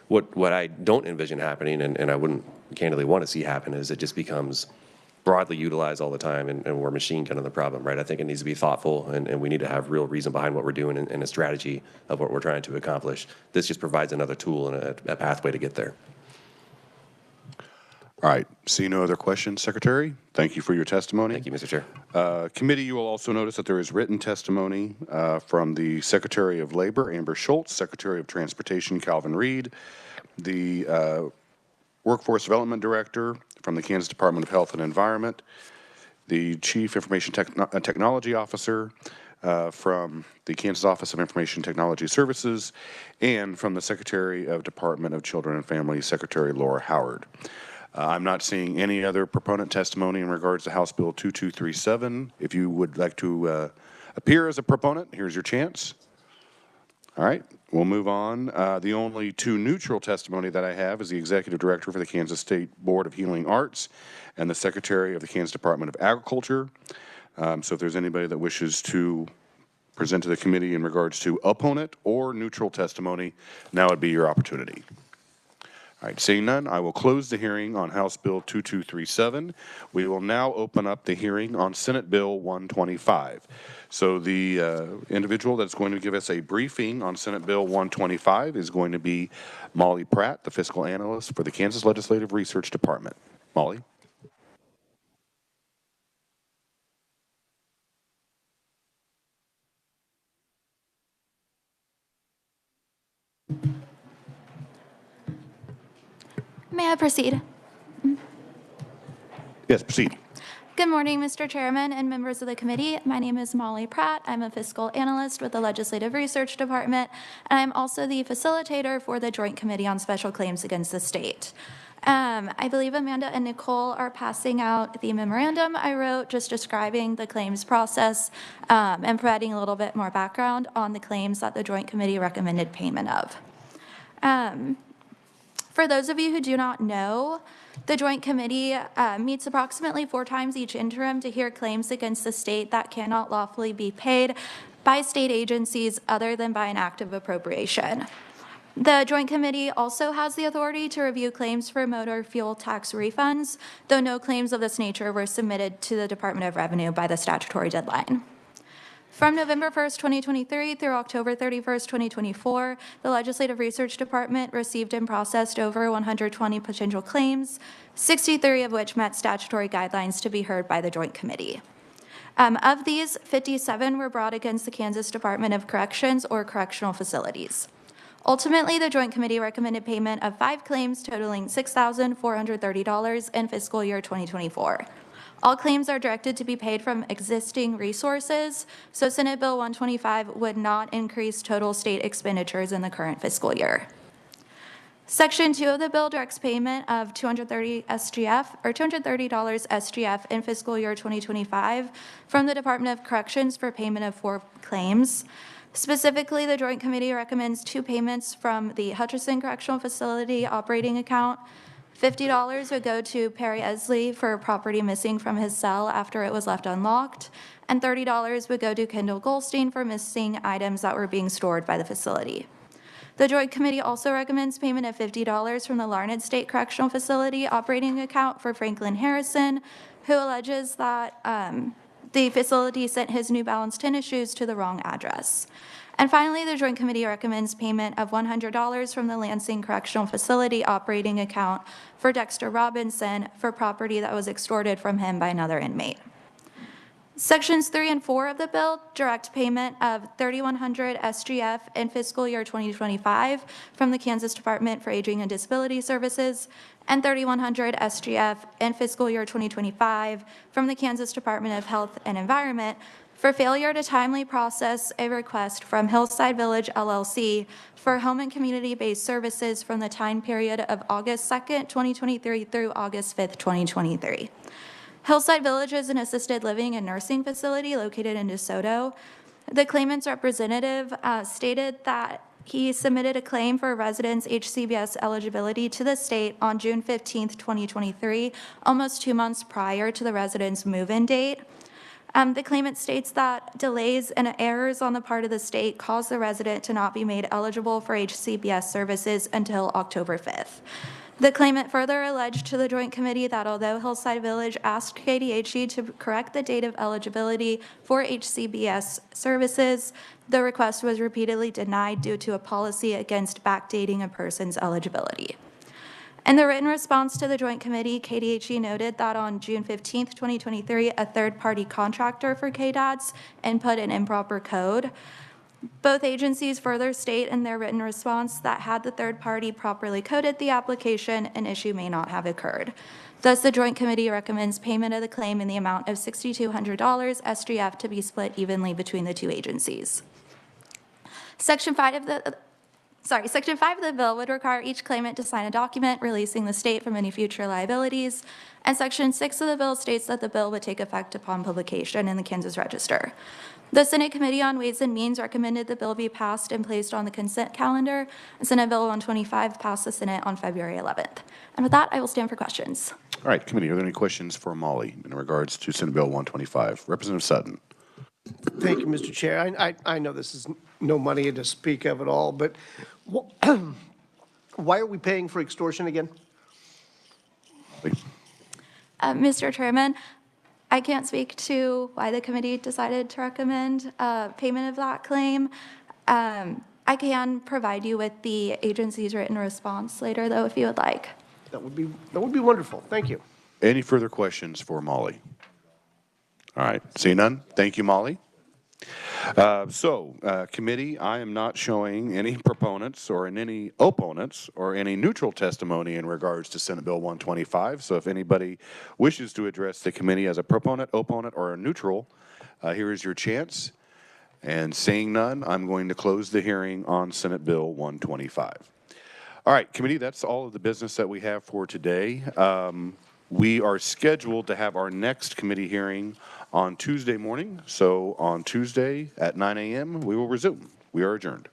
What I don't envision happening, and I wouldn't candidly want to see happen, is it just becomes broadly utilized all the time and we're machine gunning the problem, right? I think it needs to be thoughtful and we need to have real reason behind what we're doing and a strategy of what we're trying to accomplish. This just provides another tool and a pathway to get there. All right. See no other questions, Secretary. Thank you for your testimony. Thank you, Mr. Chair. Committee, you will also notice that there is written testimony from the Secretary of Labor, Amber Schultz, Secretary of Transportation, Calvin Reed, the Workforce Development Director from the Kansas Department of Health and Environment, the Chief Information Technology Officer, from the Kansas Office of Information Technology Services and from the Secretary of Department of Children and Families, Secretary Laura Howard. I'm not seeing any other proponent testimony in regards to House Bill 2237. If you would like to appear as a proponent, here's your chance. All right, we'll move on. The only two neutral testimony that I have is the Executive Director for the Kansas State Board of Healing Arts and the Secretary of the Kansas Department of Agriculture. So if there's anybody that wishes to present to the committee in regards to opponent or neutral testimony, now would be your opportunity. All right, seeing none, I will close the hearing on House Bill 2237. We will now open up the hearing on Senate Bill 125. So the individual that's going to give us a briefing on Senate Bill 125 is going to be Molly Pratt, the fiscal analyst for the Kansas Legislative Research Department. Molly. May I proceed? Yes, proceed. Good morning, Mr. Chairman and members of the committee. My name is Molly Pratt. I'm a fiscal analyst with the Legislative Research Department, and I'm also the facilitator for the Joint Committee on Special Claims Against the State. I believe Amanda and Nicole are passing out the memorandum I wrote just describing the claims process and providing a little bit more background on the claims that the Joint Committee recommended payment of. For those of you who do not know, the Joint Committee meets approximately 4 times each interim to hear claims against the state that cannot lawfully be paid by state agencies other than by an act of appropriation. The Joint Committee also has the authority to review claims for motor fuel tax refunds, though no claims of this nature were submitted to the Department of Revenue by the statutory deadline. From November 1st, 2023 through October 31st, 2024, the Legislative Research Department received and processed over 120 potential claims, 63 of which met statutory guidelines to be heard by the Joint Committee. Of these, 57 were brought against the Kansas Department of Corrections or correctional facilities. Ultimately, the Joint Committee recommended payment of 5 claims totaling $6,430 in fiscal year 2024. All claims are directed to be paid from existing resources, so Senate Bill 125 would not increase total state expenditures in the current fiscal year. Section 2 of the bill directs payment of $230 SGF in fiscal year 2025 from the Department of Corrections for payment of 4 claims. Specifically, the Joint Committee recommends 2 payments from the Hutchinson Correctional Facility operating account. $50 would go to Perry Esley for property missing from his cell after it was left unlocked, and $30 would go to Kendall Goldstein for missing items that were being stored by the facility. The Joint Committee also recommends payment of $50 from the Larned State Correctional Facility operating account for Franklin Harrison, who alleges that the facility sent his New Balance tennis shoes to the wrong address. And finally, the Joint Committee recommends payment of $100 from the Lansing Correctional Facility operating account for Dexter Robinson for property that was extorted from him by another inmate. Sections 3 and 4 of the bill direct payment of $3,100 SGF in fiscal year 2025 from the Kansas Department for Aging and Disability Services and $3,100 SGF in fiscal year 2025 from the Kansas Department of Health and Environment for failure to timely process a request from Hillside Village LLC for home and community-based services from the time period of August 2nd, 2023 through August 5th, 2023. Hillside Village is an assisted living and nursing facility located in DeSoto. The claimant's representative stated that he submitted a claim for a resident's HCBS eligibility to the state on June 15th, 2023, almost 2 months prior to the resident's move-in date. The claimant states that delays and errors on the part of the state caused the resident to not be made eligible for HCBS services until October 5th. The claimant further alleged to the Joint Committee that although Hillside Village asked KDHE to correct the date of eligibility for HCBS services, the request was repeatedly denied due to a policy against backdating a person's eligibility. In the written response to the Joint Committee, KDHE noted that on June 15, 2023, a third-party contractor for KDADS input an improper code. Both agencies further state in their written response that had the third party properly coded the application, an issue may not have occurred. Thus, the Joint Committee recommends payment of the claim in the amount of $6,200 SGF to be split evenly between the two agencies. Section 5 of the bill would require each claimant to sign a document releasing the state from any future liabilities, and Section 6 of the bill states that the bill would take effect upon publication in the Kansas Register. The Senate Committee on Ways and Means recommended the bill be passed and placed on the consent calendar, and Senate Bill 125 passed the Senate on February 11th. And with that, I will stand for questions. All right, committee, are there any questions for Molly in regards to Senate Bill 125? Representative Sutton. Thank you, Mr. Chair. I know this is no money to speak of at all, but why are we paying for extortion again? Mr. Chairman, I can't speak to why the committee decided to recommend payment of that claim. I can provide you with the agency's written response later, though, if you would like. That would be wonderful. Thank you. Any further questions for Molly? All right, see none. Thank you, Molly. Committee, I am not showing any proponents or any opponents or any neutral testimony in regards to Senate Bill 125. So if anybody wishes to address the committee as a proponent, opponent, or a neutral, here is your chance. And seeing none, I'm going to close the hearing on Senate Bill 125. All right, committee, that's all of the business that we have for today. We are scheduled to have our next committee hearing on Tuesday morning. So on Tuesday at 9 a.m., we will resume. We are adjourned.